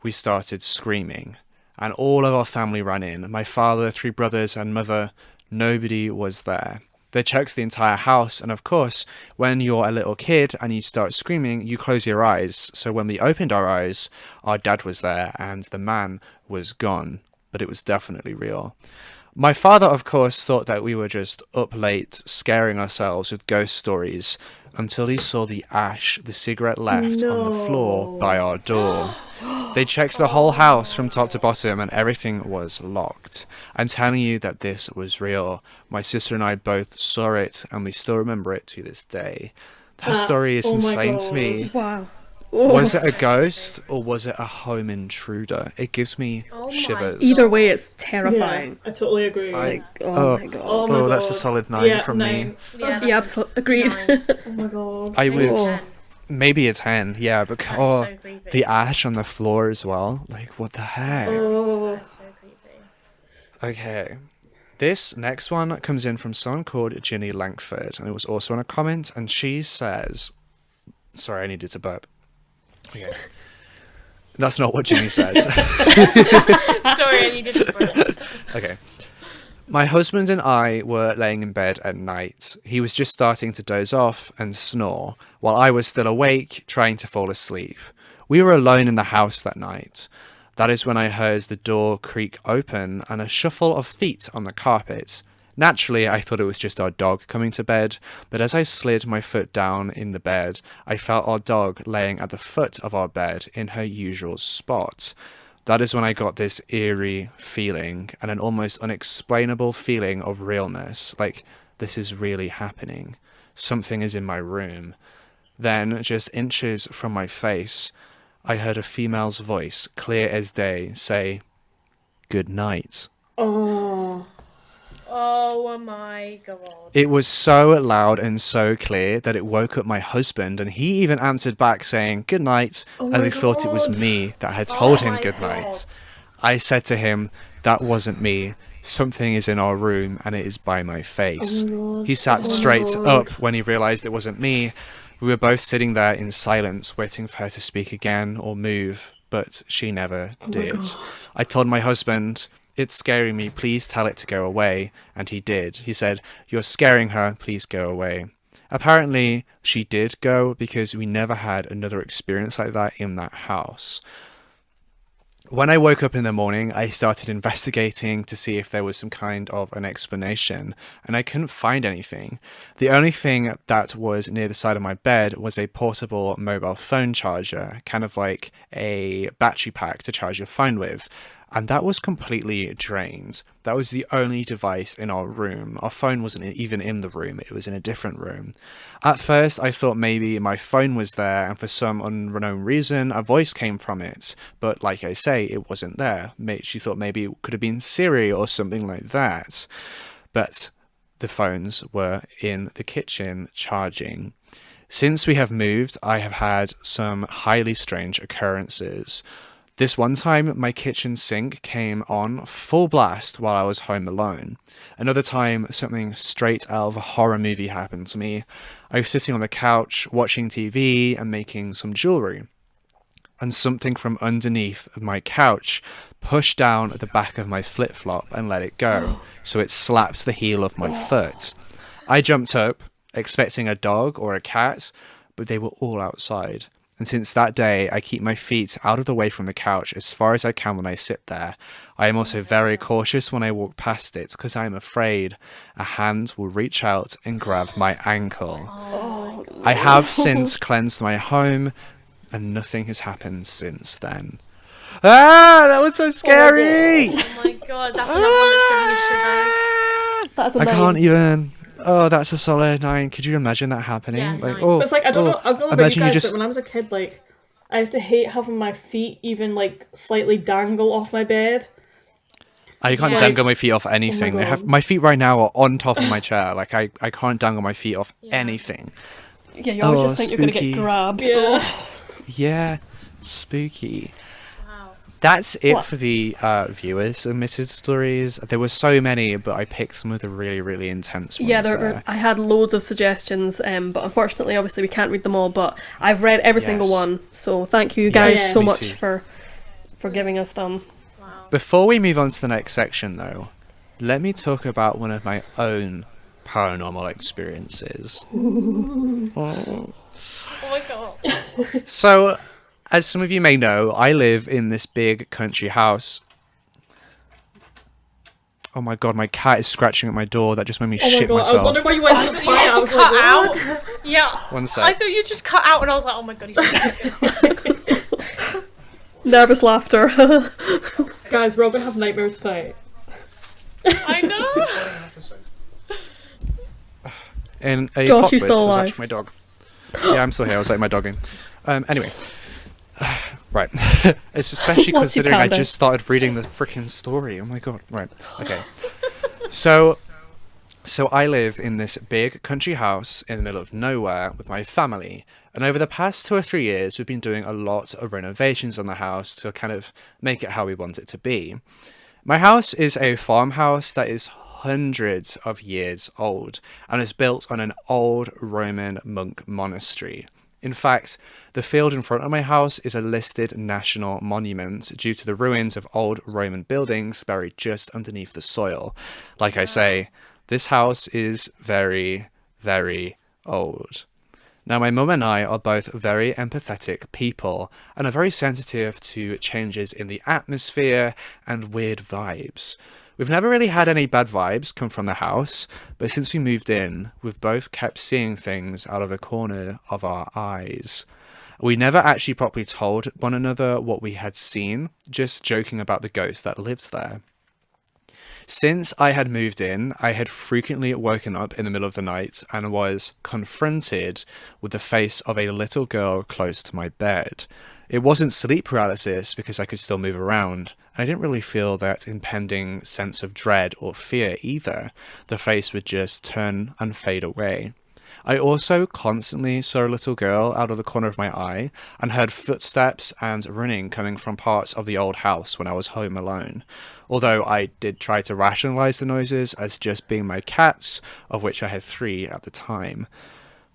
Speaker 1: we started screaming, and all of our family ran in. My father, 3 brothers, and mother. Nobody was there. They checked the entire house, and of course, when you're a little kid and you start screaming, you close your eyes. So when we opened our eyes, our dad was there and the man was gone, but it was definitely real. My father, of course, thought that we were just up late scaring ourselves with ghost stories until he saw the ash the cigarette left on the floor by our door. They checked the whole house from top to bottom and everything was locked. I'm telling you that this was real. My sister and I both saw it and we still remember it to this day. That story is
Speaker 2: oh my
Speaker 1: insane to me.
Speaker 4: Wow.
Speaker 1: Was it a ghost or was it a home intruder? It gives me
Speaker 3: Oh my
Speaker 1: shivers.
Speaker 4: Either way, it's
Speaker 2: Yeah,
Speaker 4: terrifying.
Speaker 2: I totally agree.
Speaker 4: Like,
Speaker 1: Oh.
Speaker 4: my god.
Speaker 2: Oh my
Speaker 1: Oh, that's a
Speaker 2: God.
Speaker 1: solid 9
Speaker 2: Yeah,
Speaker 1: from
Speaker 2: 9.
Speaker 1: me.
Speaker 3: Yeah,
Speaker 4: Yeah, absolutely agreed.
Speaker 3: 9.
Speaker 2: Oh my god.
Speaker 1: I would
Speaker 4: Oh.
Speaker 1: maybe a 10, yeah, because
Speaker 3: That's so creepy.
Speaker 1: the ash on the floor as well. Like, what the heck?
Speaker 2: Oh.
Speaker 3: That's so creepy.
Speaker 1: Okay. This next one comes in from someone called Ginny Langford, and it was also on a comment, and she says, sorry, I needed to burp. Okay. That's not what Ginny says.
Speaker 3: Sorry, I needed to breathe.
Speaker 1: Okay. My husband and I were laying in bed at night. He was just starting to doze off and snore, while I was still awake, trying to fall asleep. We were alone in the house that night. That is when I heard the door creak open and a shuffle of feet on the carpet. Naturally, I thought it was just our dog coming to bed, but as I slid my foot down in the bed, I felt our dog laying at the foot of our bed in her usual spot. That is when I got this eerie feeling and an almost unexplainable feeling of realness, like this is really happening. Something is in my room. Then, just inches from my face, I heard a female's voice, clear as day, say, "Good night."
Speaker 2: Oh.
Speaker 3: Oh my god.
Speaker 1: It was so loud and so clear that it woke up my husband, and he even answered back saying good night, as
Speaker 2: my
Speaker 1: he thought it was
Speaker 2: God.
Speaker 1: me that had told him
Speaker 3: my
Speaker 1: good
Speaker 3: God.
Speaker 1: night. I said to him, that wasn't me. Something is in our room and it is by my face. He sat straight up when he realized it wasn't me. We were both sitting there in silence, waiting for her to speak again or move, but she never did. I told my husband, "It's scaring me, please tell it to go away," and he did. He said, "You're scaring her, please go away." Apparently, she did go because we never had another experience like that in that house. When I woke up in the morning, I started investigating to see if there was some kind of an explanation, and I couldn't find anything. The only thing that was near the side of my bed was a portable mobile phone charger, kind of like a battery pack to charge your phone with. And that was completely drained. That was the only device in our room. Our phone wasn't even in the room, it was in a different room. At first, I thought maybe my phone was there, and for some unknown reason, a voice came from it. But like I say, it wasn't there. She thought maybe it could have been Siri or something like that. But the phones were in the kitchen charging. Since we have moved, I have had some highly strange occurrences. This one time, my kitchen sink came on full blast while I was home alone. Another time, something straight out of a horror movie happened to me. I was sitting on the couch, watching TV and making some jewellery. And something from underneath my couch pushed down at the back of my flip-flop and let it go. So it slapped the heel of my foot. I jumped up, expecting a dog or a cat, but they were all outside. And since that day, I keep my feet out of the way from the couch as far as I can when I sit there. I am also very cautious when I walk past it because I am afraid a hand will reach out and grab my ankle. I have since cleansed my home, and nothing has happened since then. Ah, that was so scary!
Speaker 3: Oh my god, that's another one that's giving me shivers.
Speaker 4: That's a
Speaker 1: I
Speaker 4: 9.
Speaker 1: can't even. Oh, that's a solid 9. Could you imagine that happening?
Speaker 3: Yeah,
Speaker 1: like,
Speaker 3: 9.
Speaker 1: oh,
Speaker 2: It's like, I don't know about you
Speaker 1: imagine
Speaker 2: guys, but when I was a kid, like, I used to hate having my feet even, like, slightly dangle off my bed.
Speaker 1: I can't
Speaker 3: Yeah.
Speaker 1: dangle my feet off anything. They have
Speaker 2: God.
Speaker 1: my feet right now are on top of my chair. Like I can't dangle my feet off
Speaker 3: Yeah.
Speaker 1: anything.
Speaker 4: Yeah, you always
Speaker 1: Oh,
Speaker 4: just think you're going to
Speaker 1: spooky.
Speaker 4: get grabbed.
Speaker 2: Yeah.
Speaker 4: Oh.
Speaker 1: Yeah, spooky.
Speaker 3: Wow.
Speaker 1: That's it
Speaker 4: What?
Speaker 1: for the viewers submitted stories. There were so many, but I picked some of the really, really intense ones.
Speaker 4: Yeah, I had loads of suggestions, but unfortunately, obviously, we can't read them all. But I've read every single
Speaker 1: Yes.
Speaker 4: one, so thank you guys
Speaker 2: Yes.
Speaker 4: so
Speaker 2: Me
Speaker 4: much
Speaker 1: too.
Speaker 4: for giving us them.
Speaker 3: Wow.
Speaker 1: Before we move on to the next section, though, let me talk about one of my own paranormal experiences.
Speaker 3: Oh my god.
Speaker 1: So, as some of you may know, I live in this big country house. Oh my god, my cat is scratching at my door. That just made me
Speaker 2: Oh my
Speaker 1: shit
Speaker 2: god, I was
Speaker 1: myself.
Speaker 2: wondering why you went so
Speaker 3: You
Speaker 2: quiet. I was
Speaker 3: just
Speaker 2: like,
Speaker 3: cut
Speaker 2: what?
Speaker 3: out. Yeah.
Speaker 1: One sec.
Speaker 3: I thought you just cut out, and I was like, oh my god, he's
Speaker 4: Nervous laughter.
Speaker 2: Guys, we're all gonna have nightmares tonight.
Speaker 3: I know.
Speaker 1: In a
Speaker 4: Gosh,
Speaker 1: plot
Speaker 4: you're
Speaker 1: twist,
Speaker 4: still
Speaker 1: it was
Speaker 4: alive.
Speaker 1: actually my dog. Yeah, I'm still here. I was letting my dog in. Anyway. Right. It's especially
Speaker 4: Once you
Speaker 1: considering I
Speaker 4: calm down.
Speaker 1: just started reading the freaking story. Oh my god. Right. Okay. So I live in this big country house in the middle of nowhere with my family. And over the past 2 or 3 years, we've been doing a lot of renovations on the house to kind of make it how we want it to be. My house is a farmhouse that is hundreds of years old and is built on an old Roman monk monastery. In fact, the field in front of my house is a listed national monument due to the ruins of old Roman buildings buried just underneath the soil. Like I say, this house is very, very old. Now, my mum and I are both very empathetic people and are very sensitive to changes in the atmosphere and weird vibes. We've never really had any bad vibes come from the house, but since we moved in, we've both kept seeing things out of the corner of our eyes. We never actually properly told one another what we had seen, just joking about the ghost that lived there. Since I had moved in, I had frequently woken up in the middle of the night and was confronted with the face of a little girl close to my bed. It wasn't sleep paralysis because I could still move around, and I didn't really feel that impending sense of dread or fear either. The face would just turn and fade away. I also constantly saw a little girl out of the corner of my eye and heard footsteps and running coming from parts of the old house when I was home alone. Although I did try to rationalize the noises as just being my cats, of which I had 3 at the time.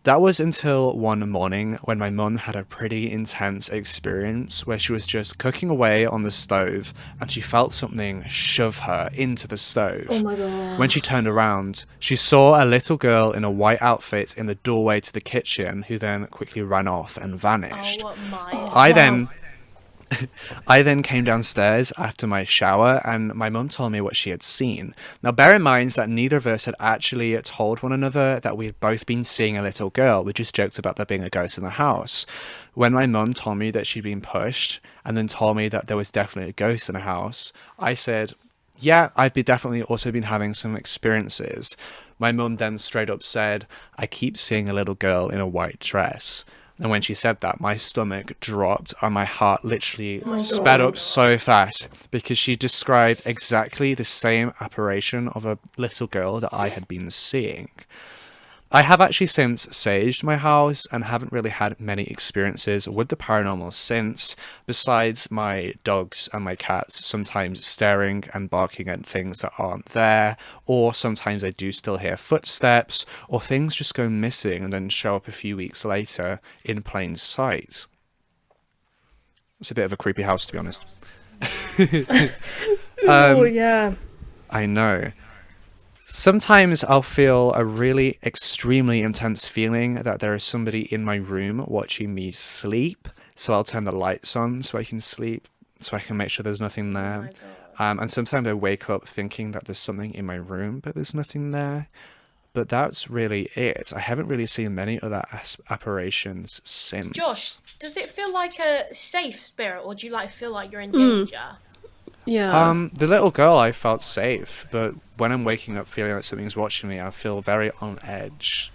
Speaker 1: That was until one morning when my mum had a pretty intense experience where she was just cooking away on the stove and she felt something shove her into the stove.
Speaker 2: Oh my god.
Speaker 1: When she turned around, she saw a little girl in a white outfit in the doorway to the kitchen who then quickly ran off and vanished.
Speaker 3: Oh my.
Speaker 1: I then came downstairs after my shower and my mum told me what she had seen. Now bear in mind that neither of us had actually told one another that we had both been seeing a little girl. We just joked about there being a ghost in the house. When my mum told me that she'd been pushed and then told me that there was definitely a ghost in the house, I said, yeah, definitely also been having some experiences. My mum then straight up said, I keep seeing a little girl in a white dress. And when she said that, my stomach dropped and my heart literally sped up so fast because she described exactly the same apparition of a little girl that I had been seeing. I have actually since saged my house and haven't really had many experiences with the paranormal since, besides my dogs and my cats sometimes staring and barking at things that aren't there, or sometimes I do still hear footsteps, or things just go missing and then show up a few weeks later in plain sight. It's a bit of a creepy house, to be honest.
Speaker 4: Oh, yeah.
Speaker 1: I know. Sometimes I'll feel a really extremely intense feeling that there is somebody in my room watching me sleep. So I'll turn the lights on so I can sleep, so I can make sure there's nothing
Speaker 3: Oh
Speaker 1: there.
Speaker 3: my god.
Speaker 1: And sometimes I wake up thinking that there's something in my room, but there's nothing there. But that's really it. I haven't really seen many other apparitions
Speaker 3: Josh,
Speaker 1: since.
Speaker 3: does it feel like a safe spirit, or do you like feel like you're in
Speaker 4: Mm,
Speaker 3: danger?
Speaker 4: yeah.
Speaker 1: The little girl, I felt safe, but when I'm waking up feeling like something's watching me, I feel very on edge.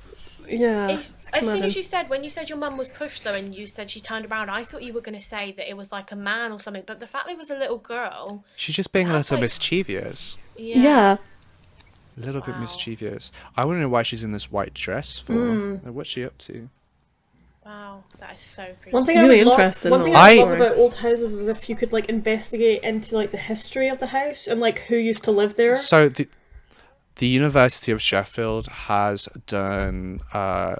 Speaker 4: Yeah. I
Speaker 3: As
Speaker 4: can
Speaker 3: soon as
Speaker 4: imagine.
Speaker 3: when you said your mum was pushed though, and you said she turned around, I thought you were going to say that it was like a man or something. But the fact that it was a little girl,
Speaker 1: She's just being a
Speaker 3: that's
Speaker 1: little
Speaker 3: like,
Speaker 1: mischievous.
Speaker 3: yeah,
Speaker 4: Yeah.
Speaker 1: A little bit
Speaker 3: wow,
Speaker 1: mischievous. I want to know why she's in this white dress for. Like, what's she up to?
Speaker 3: wow, that is so
Speaker 2: One
Speaker 3: creepy.
Speaker 2: thing I
Speaker 4: Really
Speaker 2: would love,
Speaker 4: interesting,
Speaker 2: one
Speaker 4: the
Speaker 2: thing
Speaker 4: whole
Speaker 2: I would
Speaker 1: I
Speaker 2: love
Speaker 4: story.
Speaker 2: about old houses is if you could like investigate into like the history of the house and like who used to live there.
Speaker 1: so the University of Sheffield has done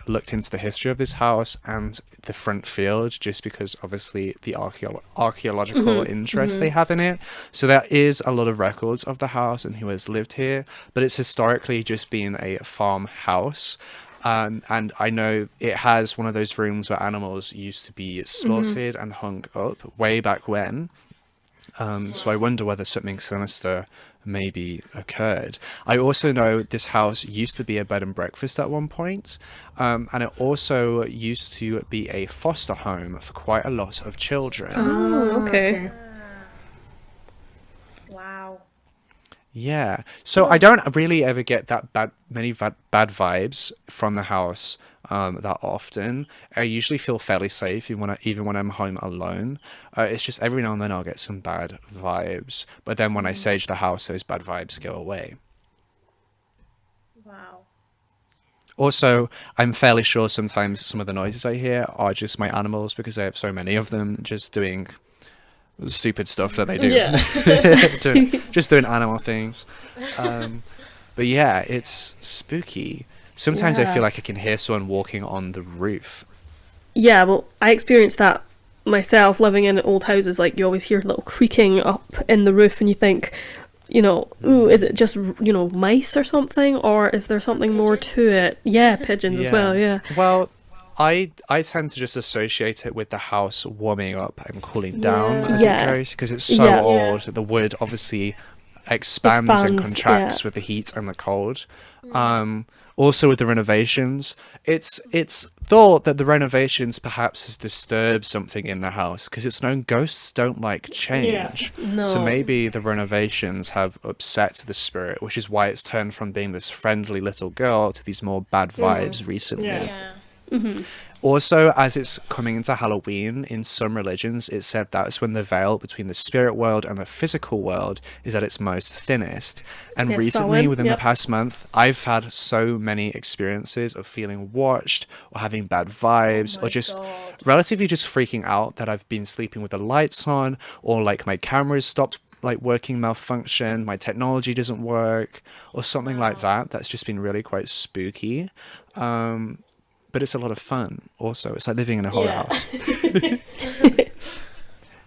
Speaker 1: looked into the history of this house and the front field, just because obviously the archaeological interest they have in it. So there is a lot of records of the house and who has lived here, but it's historically just been a farmhouse. And I know it has one of those rooms where animals used to be slaughtered and hung up way back when. So I wonder whether something sinister maybe occurred. I also know this house used to be a bed and breakfast at one point, and it also used to be a foster home for quite a lot of children.
Speaker 4: Oh, okay.
Speaker 3: Wow.
Speaker 1: Yeah. So I don't really ever get that bad vibes from the house that often. I usually feel fairly safe even when I'm home alone. It's just every now and then I'll get some bad vibes, but then when I sage the house, those bad vibes go away.
Speaker 3: Wow.
Speaker 1: Also, I'm fairly sure sometimes some of the noises I hear are just my animals because I have so many of them just doing stupid stuff that they do.
Speaker 2: Yeah.
Speaker 1: Just doing animal things. But yeah, it's spooky. Sometimes I
Speaker 4: Yeah.
Speaker 1: feel like I can hear someone walking on the roof.
Speaker 4: Yeah, well, I experienced that myself living in old houses. Like, you always hear little creaking up in the roof, and you think, ooh, is it just, mice or something? Or is there something more to it? Yeah, pigeons as well, yeah.
Speaker 1: Well, I tend to just associate it with the house warming up and cooling down
Speaker 2: Yeah.
Speaker 1: as
Speaker 4: Yeah.
Speaker 1: it goes because it's so
Speaker 4: Yeah.
Speaker 1: old. The wood obviously expands and
Speaker 4: Expands,
Speaker 1: contracts
Speaker 4: yeah.
Speaker 1: with the heat and the cold. Also with the renovations, it's thought that the renovations perhaps has disturbed something in the house because it's known ghosts don't like change.
Speaker 4: No.
Speaker 1: So maybe the renovations have upset the spirit, which is why it's turned from being this friendly little girl to these more bad vibes recently.
Speaker 2: Yeah.
Speaker 3: Yeah.
Speaker 1: Also, as it's coming into Halloween, in some religions, it's said that's when the veil between the spirit world and the physical world is at its most thinnest. And
Speaker 4: Yes,
Speaker 1: recently,
Speaker 4: Samhain,
Speaker 1: within the
Speaker 4: yep.
Speaker 1: past month, I've had so many experiences of feeling watched or having bad vibes
Speaker 3: Oh
Speaker 1: or
Speaker 3: my
Speaker 1: just
Speaker 3: God.
Speaker 1: relatively just freaking out that I've been sleeping with the lights on or like my camera's stopped like working malfunction, my technology doesn't work or something like that. That's just been really quite spooky. But it's a lot of fun also. It's like living in a horror
Speaker 2: Yeah.
Speaker 1: house.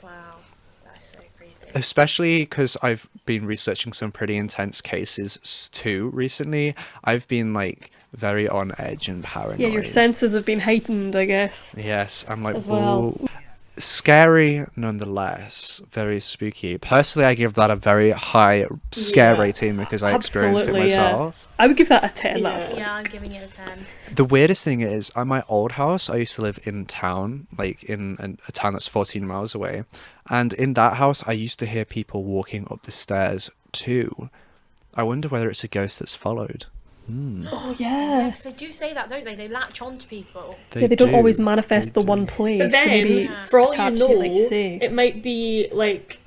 Speaker 3: Wow. That's so creepy.
Speaker 1: Especially because I've been researching some pretty intense cases too recently. I've been like very on edge and paranoid.
Speaker 4: Yeah, your senses have been heightened, I guess,
Speaker 1: Yes, I'm like,
Speaker 4: as well.
Speaker 1: "Ooh." Scary nonetheless, very spooky. Personally, I give that a very high scare
Speaker 2: Yeah.
Speaker 1: rating because I experienced it
Speaker 4: Absolutely, yeah.
Speaker 1: myself.
Speaker 4: I would give that a 10.
Speaker 2: Yeah.
Speaker 4: That's
Speaker 3: Yeah, I'm giving it a 10.
Speaker 1: The weirdest thing is, at my old house, I used to live in town, like in a town that's 14 miles away. And in that house, I used to hear people walking up the stairs too. I wonder whether it's a ghost that's followed.
Speaker 4: Oh, yeah.
Speaker 3: Because they do say that, don't they? They latch on to people.
Speaker 4: Yeah, they don't
Speaker 1: do.
Speaker 4: always manifest
Speaker 1: They
Speaker 4: the one
Speaker 1: do.
Speaker 4: place.
Speaker 2: But
Speaker 4: They maybe
Speaker 2: then, for all you
Speaker 4: attach
Speaker 2: know,
Speaker 4: it, like you say.
Speaker 2: it might be like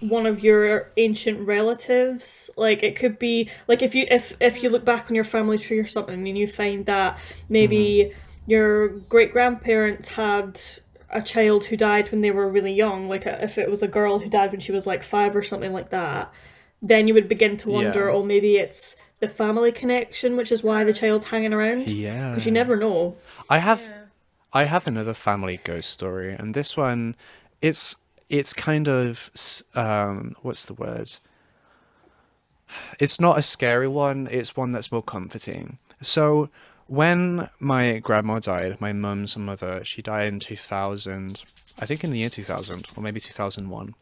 Speaker 2: one of your ancient relatives. Like it could be like if you look back on your family tree or something and you find that maybe your great grandparents had a child who died when they were really young, like if it was a girl who died when she was like 5 or something like that, then you would begin to wonder,
Speaker 1: Yeah.
Speaker 2: oh, maybe it's the family connection, which is why the child's hanging around.
Speaker 1: Yeah.
Speaker 2: Because you never know.
Speaker 1: I have another family ghost story, and this one, it's kind of what's the word? It's not a scary one, it's one that's more comforting. So, when my grandma died, my mum's mother, she died in 2000, I think in the year 2000, or maybe 2001.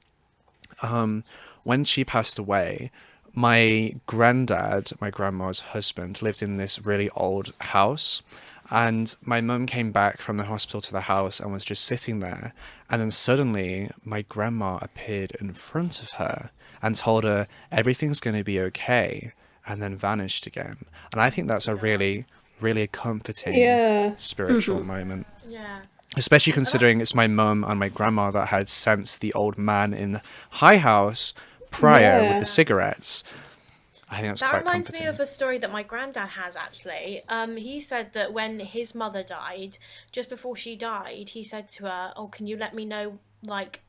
Speaker 1: When she passed away, my granddad, my grandma's husband, lived in this really old house. And my mum came back from the hospital to the house and was just sitting there. And then suddenly, my grandma appeared in front of her and told her everything's going to be okay, and then vanished again. And I think that's a really, really comforting
Speaker 2: Yeah.
Speaker 1: spiritual moment.
Speaker 3: Yeah.
Speaker 1: Especially considering it's my mum and my grandma that had sensed the old man in the high house prior with
Speaker 2: Yeah.
Speaker 1: the cigarettes. I think that's
Speaker 3: That
Speaker 1: quite
Speaker 3: reminds
Speaker 1: comforting.
Speaker 3: me of a story that my granddad has actually. He said that when his mother died, just before she died, he said to her, "Oh, can you let me know, like,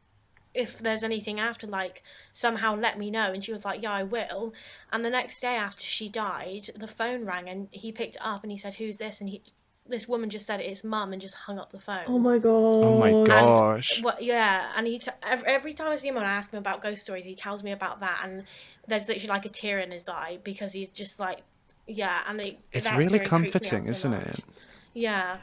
Speaker 3: if there's anything after, like, somehow let me know." And she was like, "Yeah, I will." And the next day after she died, the phone rang and he picked it up and he said, "Who's this?" And this woman just said it's mum and just hung up the phone.
Speaker 2: Oh my god.
Speaker 1: Oh my
Speaker 3: And
Speaker 1: gosh.
Speaker 3: yeah, and every time I see him and I ask him about ghost stories, he tells me about that, and there's literally like a tear in his eye because he's just like, yeah, and
Speaker 1: It's
Speaker 3: that
Speaker 1: really
Speaker 3: story creeps me out
Speaker 1: comforting,
Speaker 3: so
Speaker 1: isn't
Speaker 3: much.
Speaker 1: it?
Speaker 3: Yeah,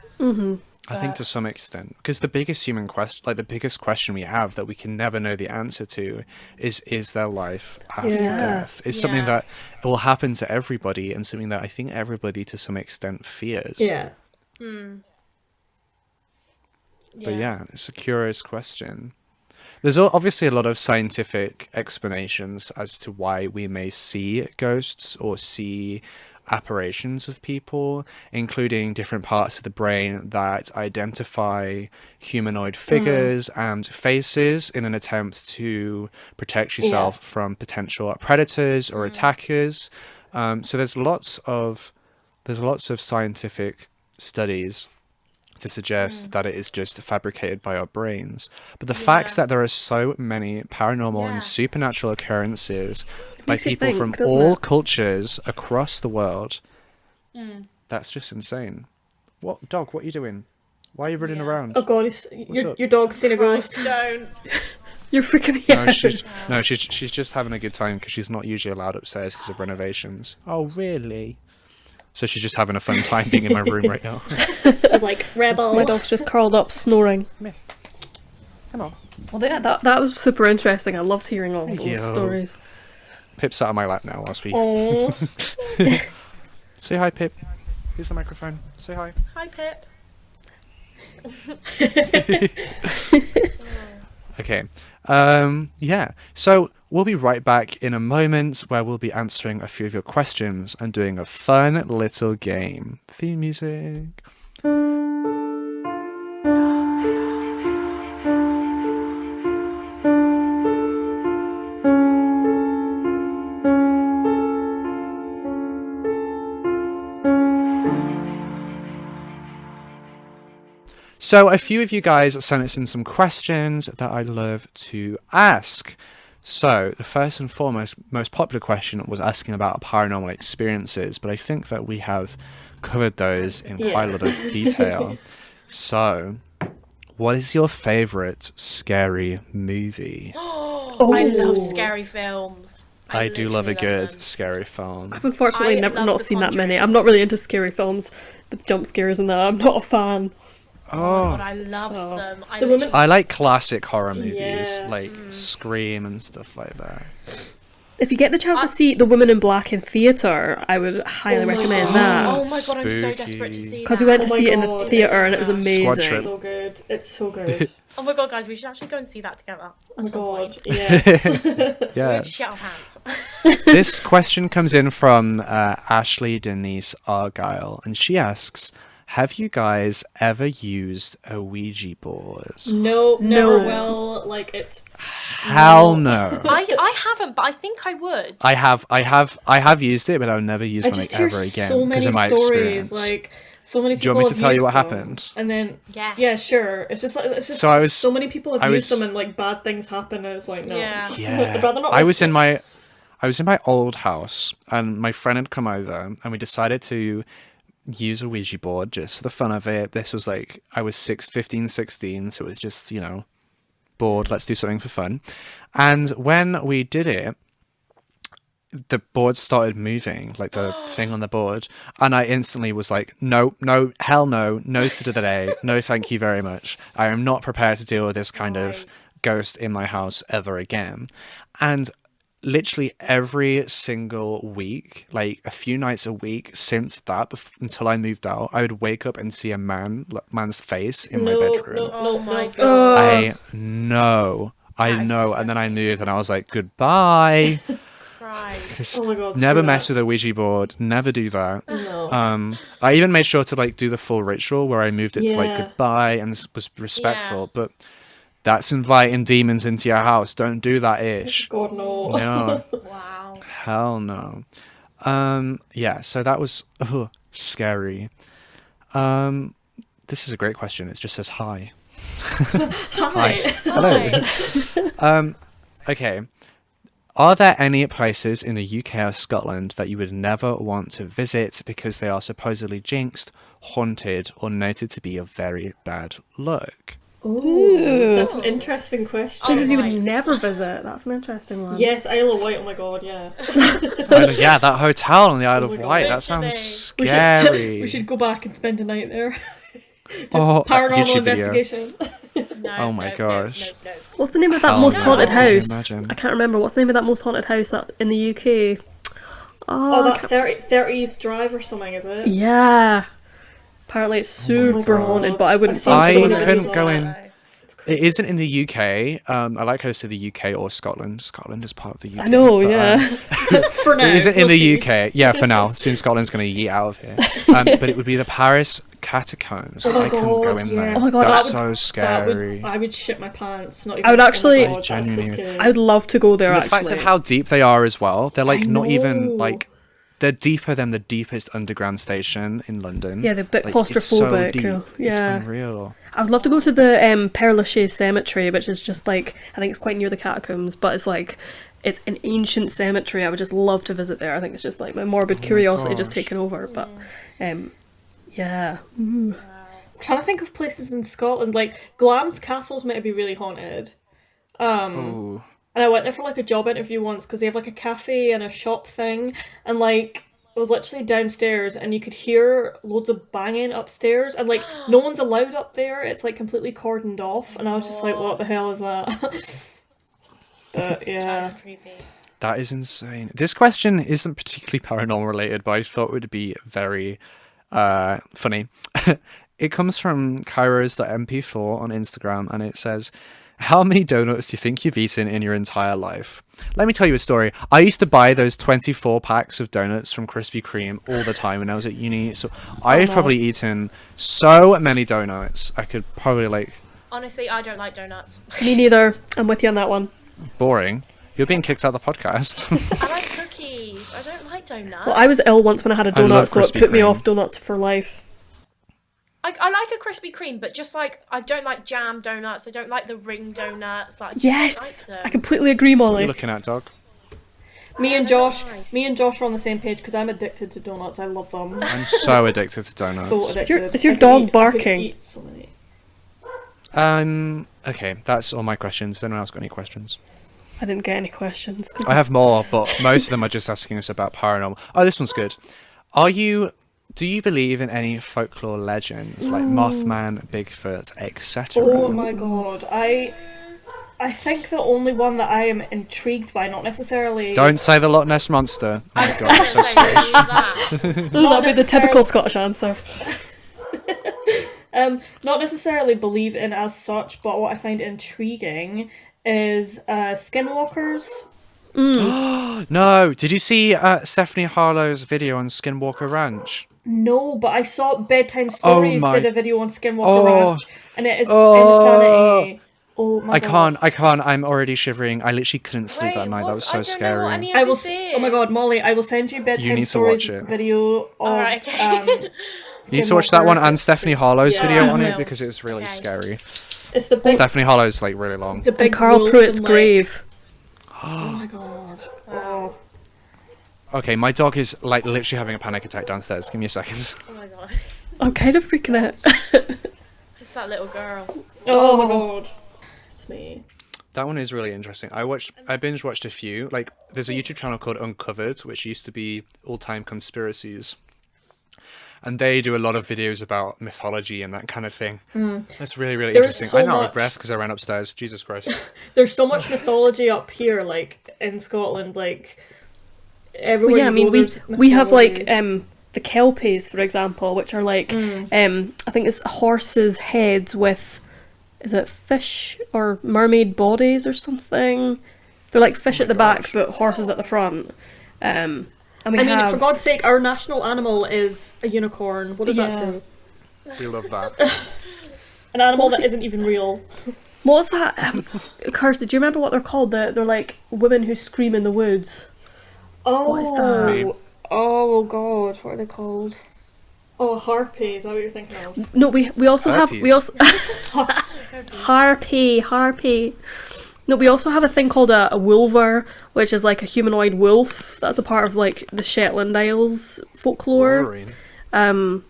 Speaker 1: I think to some extent, because the biggest human question, like the biggest question we have that we can never know the answer to, is there life after
Speaker 2: Yeah.
Speaker 1: death? It's something
Speaker 3: Yeah.
Speaker 1: that will happen to everybody, and something that I think everybody to some extent fears.
Speaker 2: Yeah.
Speaker 1: But yeah, it's a curious question. There's obviously a lot of scientific explanations as to why we may see ghosts or see apparitions of people, including different parts of the brain that identify humanoid figures and faces in an attempt to protect yourself from potential predators or attackers. So there's lots of scientific studies to suggest that it is just fabricated by our brains. But the fact that there are so many paranormal
Speaker 3: Yeah.
Speaker 1: and supernatural occurrences by
Speaker 4: Makes you
Speaker 1: people
Speaker 4: think,
Speaker 1: from
Speaker 4: doesn't
Speaker 1: all
Speaker 4: it?
Speaker 1: cultures across the world, that's just insane. What dog? What are you doing? Why are you running around?
Speaker 2: Oh god,
Speaker 1: up?
Speaker 2: your dog's seen a ghost.
Speaker 3: Christ, don't.
Speaker 4: You're freaking me
Speaker 1: No,
Speaker 4: out.
Speaker 1: she's just having a good time because she's not usually allowed upstairs because of renovations. Oh, really? So she's just having a fun time being in my room right now.
Speaker 2: She's like, rebel.
Speaker 4: My dog's just curled up snoring.
Speaker 1: Come on.
Speaker 4: Well, that was super interesting. I loved hearing all
Speaker 1: Thank
Speaker 4: those
Speaker 1: you.
Speaker 4: stories.
Speaker 1: Pip's out of my lap now whilst we...
Speaker 2: Oh.
Speaker 1: Say hi, Pip. Here's the microphone. Say hi.
Speaker 3: Hi, Pip.
Speaker 1: Okay. Yeah. So we'll be right back in a moment where we'll be answering a few of your questions and doing a fun little game. Theme music. So a few of you guys sent us in some questions that I'd love to ask. So the first and foremost, most popular question was asking about paranormal experiences, but I think that we have covered those in quite a lot of detail. So, what is your favorite scary movie?
Speaker 3: I love scary films.
Speaker 1: I do love a
Speaker 3: literally
Speaker 1: good
Speaker 3: them.
Speaker 1: scary film.
Speaker 4: I've unfortunately
Speaker 3: I
Speaker 4: never
Speaker 3: love
Speaker 4: not
Speaker 3: The
Speaker 4: seen that many.
Speaker 3: Conjuring.
Speaker 4: I'm not really into scary films with jump scares and that. I'm not a fan.
Speaker 3: Oh, God, I love them.
Speaker 2: The woman-
Speaker 1: I like classic horror movies,
Speaker 2: Yeah.
Speaker 1: like Scream and stuff like that.
Speaker 4: If you get the chance to see The Woman in Black in theatre, I would highly
Speaker 2: Oh my
Speaker 4: recommend
Speaker 2: God.
Speaker 4: that.
Speaker 3: Oh my God, I'm so
Speaker 1: Spooky.
Speaker 3: desperate to see that.
Speaker 4: Because we went to
Speaker 2: Oh my
Speaker 4: see it in the
Speaker 2: God,
Speaker 4: theatre and it
Speaker 3: it's
Speaker 4: was amazing.
Speaker 1: Squad trip.
Speaker 2: So good. It's so good.
Speaker 3: Oh my God, guys, we should actually go and see that together.
Speaker 2: Oh my
Speaker 3: At some point.
Speaker 2: god. Yes.
Speaker 1: Yeah.
Speaker 3: We'd shit our pants.
Speaker 1: This question comes in from Ashley Denise Argyle, and she asks, have you guys ever used a Ouija board?
Speaker 2: No, never
Speaker 4: No.
Speaker 2: will. Like it's
Speaker 1: Hell no.
Speaker 3: I haven't, but I think I would.
Speaker 1: I have used it, but I'll never use
Speaker 2: I
Speaker 1: one
Speaker 2: just
Speaker 1: like
Speaker 2: hear
Speaker 1: ever again
Speaker 2: so
Speaker 1: because
Speaker 2: many
Speaker 1: of my
Speaker 2: stories.
Speaker 1: experience.
Speaker 2: Like so many
Speaker 1: Do you
Speaker 2: people.
Speaker 1: want me to
Speaker 2: have
Speaker 1: tell you
Speaker 2: used
Speaker 1: what
Speaker 2: them,
Speaker 1: happened?
Speaker 2: And then
Speaker 3: Yeah.
Speaker 2: sure. It's just like it's just
Speaker 1: So I was-
Speaker 2: so many people have
Speaker 1: I
Speaker 2: used
Speaker 1: was-
Speaker 2: them and like bad things happen and it's like no.
Speaker 3: Yeah.
Speaker 1: Yeah.
Speaker 2: I'd rather not.
Speaker 1: I was
Speaker 2: listen.
Speaker 1: in my old house, and my friend had come over, and we decided to use a Ouija board just for the fun of it. This was like, I was 15, 16, so it was just, bored, let's do something for fun. And when we did it, the board started moving, like the thing on the board, and I instantly was like, no, hell no, no to today, no thank you very much. I am not prepared to deal with this kind of
Speaker 3: Right.
Speaker 1: ghost in my house ever again. And literally every single week, like a few nights a week since that, until I moved out, I would wake up and see a man's face in my bedroom.
Speaker 3: Oh my
Speaker 2: no.
Speaker 3: God.
Speaker 1: I know.
Speaker 3: That is
Speaker 1: And then I moved and I was like, goodbye.
Speaker 3: Christ.
Speaker 2: Oh my God,
Speaker 1: Never
Speaker 2: screw
Speaker 1: mess
Speaker 2: that.
Speaker 1: with a Ouija board. Never do that.
Speaker 2: No.
Speaker 1: I even made sure to like do the full ritual where I moved it to like
Speaker 2: Yeah.
Speaker 1: goodbye and was respectful. But that's inviting demons into your house. Don't do that ish.
Speaker 2: God, no.
Speaker 1: No.
Speaker 3: Wow.
Speaker 1: Hell no. Yeah, so that was scary. This is a great question. It just says hi.
Speaker 2: Hi.
Speaker 1: Hello. Okay. Are there any places in the UK or Scotland that you would never want to visit because they are supposedly jinxed, haunted, or noted to be of very bad luck?
Speaker 2: Ooh, that's an interesting question.
Speaker 4: Places you
Speaker 3: my.
Speaker 4: would never visit. That's an interesting one.
Speaker 2: Yes, Isle of Wight. Oh my God, yeah.
Speaker 1: Yeah, that hotel on the Isle
Speaker 2: Oh
Speaker 1: of
Speaker 2: my God.
Speaker 1: Wight. That sounds
Speaker 3: Literally.
Speaker 1: scary.
Speaker 2: We should go back and spend a night there.
Speaker 1: Oh,
Speaker 2: Paranormal
Speaker 1: YouTube video.
Speaker 2: investigation.
Speaker 3: No,
Speaker 1: Oh my
Speaker 3: no,
Speaker 1: gosh.
Speaker 3: No.
Speaker 4: What's the name of that
Speaker 1: Hell
Speaker 4: most
Speaker 1: no.
Speaker 4: haunted
Speaker 1: Could you
Speaker 4: house?
Speaker 1: imagine?
Speaker 4: I can't remember. What's the name of that most haunted house that in the UK?
Speaker 2: Oh,
Speaker 4: I
Speaker 2: that
Speaker 4: can't-
Speaker 2: 30s Drive or something, is it?
Speaker 4: Yeah. Apparently it's super
Speaker 2: God.
Speaker 4: haunted, but I wouldn't
Speaker 2: I've seen
Speaker 1: I
Speaker 2: so
Speaker 4: fancy
Speaker 2: many
Speaker 4: going
Speaker 1: couldn't
Speaker 2: videos
Speaker 1: go
Speaker 2: on
Speaker 1: in.
Speaker 2: it. It's crazy.
Speaker 1: It isn't in the UK. I like how it's to the UK or Scotland. Scotland is part of the UK.
Speaker 4: I know,
Speaker 1: but,
Speaker 4: yeah.
Speaker 2: For now.
Speaker 1: It isn't in
Speaker 2: we'll
Speaker 1: the
Speaker 2: see.
Speaker 1: UK. Yeah, for now. Soon Scotland's going to yeet out of here. But it would be the Paris catacombs.
Speaker 2: Oh my
Speaker 1: I couldn't go
Speaker 2: God,
Speaker 1: in
Speaker 2: yeah.
Speaker 1: there.
Speaker 4: Oh my God,
Speaker 1: That's
Speaker 2: that
Speaker 1: so
Speaker 2: would-
Speaker 1: scary.
Speaker 2: I would shit my pants. Not even,
Speaker 4: I would actually-
Speaker 2: Oh my God, that's so
Speaker 1: Genuinely.
Speaker 2: scary.
Speaker 4: I would love to go there
Speaker 1: And the
Speaker 4: actually.
Speaker 1: fact of how deep they are as well. They're like
Speaker 2: I
Speaker 1: not even
Speaker 2: know.
Speaker 1: like they're deeper than the deepest underground station in London.
Speaker 4: Yeah, they're a bit
Speaker 1: Like, it's so
Speaker 4: claustrophobic.
Speaker 1: deep. It's
Speaker 4: Yeah.
Speaker 1: unreal.
Speaker 4: I would love to go to the Père Lachaise cemetery, which is just like, I think it's quite near the catacombs, but it's like, it's an ancient cemetery. I would just love to visit there. I think it's just like my morbid curiosity just
Speaker 1: gosh.
Speaker 4: taken over. But yeah.
Speaker 2: I'm trying to think of places in Scotland. Like, Glam's castles might be really haunted.
Speaker 1: Oh.
Speaker 2: And I went there for like a job interview once because they have like a cafe and a shop thing, and like it was literally downstairs, and you could hear loads of banging upstairs, and like no one's allowed up there. It's like completely cordoned off, and I was just like, what the hell is that? But yeah,
Speaker 3: That's creepy.
Speaker 1: That is insane. This question isn't particularly paranormal related, but I thought it would be very funny. It comes from kairos.mp4 on Instagram, and it says, how many donuts do you think you've eaten in your entire life? Let me tell you a story. I used to buy those 24 packs of donuts from Krispy Kreme all the time when I was at uni. So I've probably eaten so many donuts. I could probably like
Speaker 3: Honestly, I don't like donuts.
Speaker 4: Me neither. I'm with you on that one.
Speaker 1: boring. You're being kicked out of the podcast.
Speaker 3: I like cookies. I don't like donuts.
Speaker 4: Well, I was ill once when I had a
Speaker 1: I love
Speaker 4: donut, so it
Speaker 1: Krispy
Speaker 4: put me
Speaker 1: Kreme.
Speaker 4: off donuts for life.
Speaker 3: I like a Krispy Kreme, but just like I don't like jam donuts. I don't like the ring donuts. Like, I just
Speaker 4: Yes,
Speaker 3: don't like
Speaker 4: I
Speaker 3: them.
Speaker 4: completely agree,
Speaker 1: What are you
Speaker 4: Molly.
Speaker 1: looking at, dog?
Speaker 2: me and
Speaker 3: they're
Speaker 2: Josh,
Speaker 3: nice.
Speaker 2: are on the same page because I'm addicted to donuts. I love them.
Speaker 1: I'm so addicted to donuts.
Speaker 2: So addicted.
Speaker 4: is your
Speaker 2: I could
Speaker 4: dog
Speaker 2: I could
Speaker 4: barking?
Speaker 2: eat so many.
Speaker 1: Okay, that's all my questions. Has anyone else got any questions?
Speaker 4: I didn't get any questions.
Speaker 1: I have more, but most of them are just asking us about paranormal. Oh, this one's good. Do you believe in any folklore legends like Mothman, Bigfoot, etc.?
Speaker 2: Oh my God, I think the only one that I am intrigued by, not necessarily.
Speaker 1: Don't say the Loch Ness monster. Oh my god, that's so
Speaker 3: Say
Speaker 1: scary.
Speaker 3: that.
Speaker 4: That'd be the typical Scottish answer.
Speaker 2: Not necessarily believe in as such, but what I find intriguing is skinwalkers.
Speaker 1: No, did you see Stephanie Harlow's video on Skinwalker Ranch?
Speaker 2: No, but I saw Bedtime Stories
Speaker 1: my-
Speaker 2: did a video on Skinwalker
Speaker 1: Oh.
Speaker 2: Ranch, and it is
Speaker 1: Oh.
Speaker 2: insanity. Oh my
Speaker 1: I
Speaker 2: God.
Speaker 1: can't. I'm already shivering. I literally couldn't sleep that
Speaker 3: Wait,
Speaker 1: night. That was
Speaker 3: what's-
Speaker 1: so
Speaker 3: I don't know what
Speaker 1: scary.
Speaker 3: any of
Speaker 2: I will.
Speaker 3: this
Speaker 2: Oh my
Speaker 3: is.
Speaker 2: God, Molly! I will send you Bedtime
Speaker 1: need to
Speaker 2: Stories
Speaker 1: watch it.
Speaker 2: video of.
Speaker 3: Alright, okay.
Speaker 1: You need to watch that one and Stephanie Harlow's
Speaker 2: Yeah,
Speaker 1: video
Speaker 2: I
Speaker 1: on it
Speaker 2: will.
Speaker 1: because it's really
Speaker 3: Okay.
Speaker 1: scary.
Speaker 2: It's the big,
Speaker 1: Stephanie Harlow's like really long.
Speaker 2: the big
Speaker 4: And Carl
Speaker 2: wolf
Speaker 4: Pruitt's
Speaker 2: and, like-
Speaker 4: grave.
Speaker 2: Oh my God! Oh.
Speaker 1: Okay, my dog is like literally having a panic attack downstairs. Give me a second.
Speaker 3: Oh my god.
Speaker 4: I'm kind of freaking out.
Speaker 3: It's that little girl.
Speaker 2: Oh my God! It's me.
Speaker 1: That one is really interesting. I binge watched a few. Like, there's a YouTube channel called Uncovered, which used to be all-time conspiracies, and they do a lot of videos about mythology and that kind of thing. That's really, really
Speaker 2: There's
Speaker 1: interesting.
Speaker 2: so
Speaker 1: I'm out
Speaker 2: much-
Speaker 1: of breath because I ran upstairs. Jesus Christ.
Speaker 2: There's so much mythology up here, like in Scotland, like everywhere.
Speaker 4: Well, yeah, I
Speaker 2: you
Speaker 4: mean,
Speaker 2: go, there's
Speaker 4: we have like
Speaker 2: mythology.
Speaker 4: the kelpies, for example, which are like I think it's horses' heads with, is it fish or mermaid bodies or something? They're like fish at the back,
Speaker 1: gosh.
Speaker 4: but horses at the front. And we
Speaker 2: I mean,
Speaker 4: have
Speaker 2: for God's sake, our national animal is a unicorn. What does that
Speaker 4: Yeah.
Speaker 2: say?
Speaker 1: We love that.
Speaker 2: An animal
Speaker 4: What's
Speaker 2: that
Speaker 4: the-
Speaker 2: isn't even real.
Speaker 4: what was that? Kirsty, do you remember what they're called? They're like women who scream in the woods.
Speaker 2: Oh,
Speaker 4: What is that?
Speaker 2: oh God, what are they called? Oh, harpy. Is that what you're thinking of?
Speaker 4: No, we also have we
Speaker 1: Herpes.
Speaker 4: also harpy. No, we also have a thing called a wolver, which is like a humanoid wolf. That's a part of like the Shetland Isles folklore,
Speaker 1: Wolverine.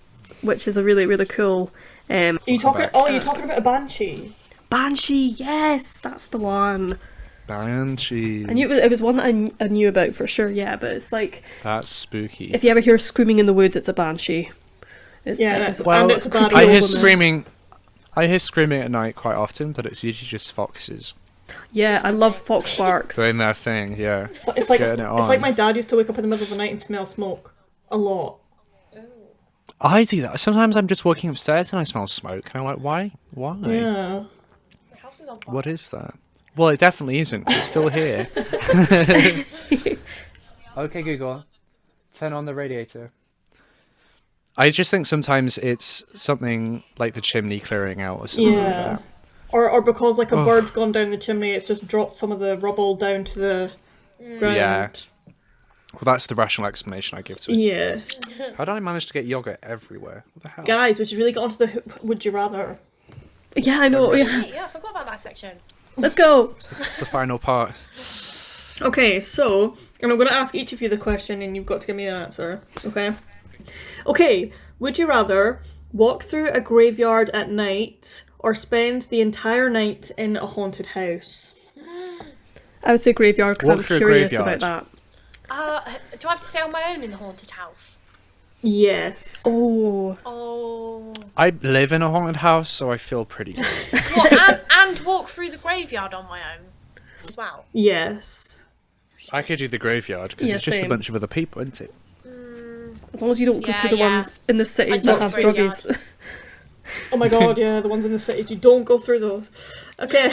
Speaker 4: which is a really really cool.
Speaker 2: Are you talking?
Speaker 1: back.
Speaker 2: Oh, you're talking about a banshee.
Speaker 4: Banshee, yes, that's the one.
Speaker 1: Banshee.
Speaker 4: I knew it was one that I knew about for sure. Yeah, but it's like
Speaker 1: That's spooky.
Speaker 4: if you ever hear screaming in the woods, it's a banshee. It's,
Speaker 2: Yeah,
Speaker 4: it's,
Speaker 2: and
Speaker 1: Well,
Speaker 2: it's a bad
Speaker 1: I hear
Speaker 2: omen.
Speaker 1: screaming. I hear screaming at night quite often, but it's usually just foxes
Speaker 4: yeah, I love fox barks.
Speaker 1: doing their thing. Yeah.
Speaker 2: It's like
Speaker 1: Getting it
Speaker 2: it's like
Speaker 1: on.
Speaker 2: my dad used to wake up in the middle of the night and smell smoke a lot.
Speaker 1: I do that. Sometimes I'm just walking upstairs and I smell smoke, and I'm like, why? Why?
Speaker 2: Yeah.
Speaker 3: The house is on fire.
Speaker 1: What is that? Well, it definitely isn't. 'Cause it's still here. Okay, Google, turn on the radiator. I just think sometimes it's something like the chimney clearing out or something like
Speaker 2: Yeah.
Speaker 1: that.
Speaker 2: Or because like a
Speaker 1: Ugh.
Speaker 2: bird's gone down the chimney, it's just dropped some of the rubble down to the ground.
Speaker 1: Yeah. Well, that's the rational explanation I give to it.
Speaker 2: Yeah.
Speaker 1: How did I manage to get yogurt everywhere? What the hell?
Speaker 2: Guys, we should really get onto the would you rather.
Speaker 4: Yeah, I know. Yeah.
Speaker 3: Hey, yeah, I forgot about that section.
Speaker 4: Let's go.
Speaker 1: It's the final part.
Speaker 2: Okay, so and I'm going to ask each of you the question, and you've got to give me an answer. Okay. Okay. Would you rather walk through a graveyard at night or spend the entire night in a haunted house?
Speaker 4: I would say graveyard because
Speaker 1: Walk
Speaker 4: I'm
Speaker 1: through a
Speaker 4: curious
Speaker 1: graveyard.
Speaker 4: about that.
Speaker 3: Do I have to stay on my own in the haunted house?
Speaker 2: Yes.
Speaker 4: Oh,
Speaker 3: Oh.
Speaker 1: I live in a haunted house, so I feel pretty good.
Speaker 3: What, and walk through the graveyard on my own as well?
Speaker 2: Yes.
Speaker 1: I could do the graveyard because
Speaker 4: Yeah,
Speaker 1: it's just
Speaker 4: same.
Speaker 1: a bunch of other people, isn't it?
Speaker 4: as long as you don't go
Speaker 3: Yeah,
Speaker 4: through the
Speaker 3: yeah.
Speaker 4: ones in the cities
Speaker 3: I
Speaker 4: that
Speaker 3: do
Speaker 4: have
Speaker 3: graveyard.
Speaker 4: druggies.
Speaker 2: Oh my god, yeah, the ones in the cities. You don't go through those. Okay.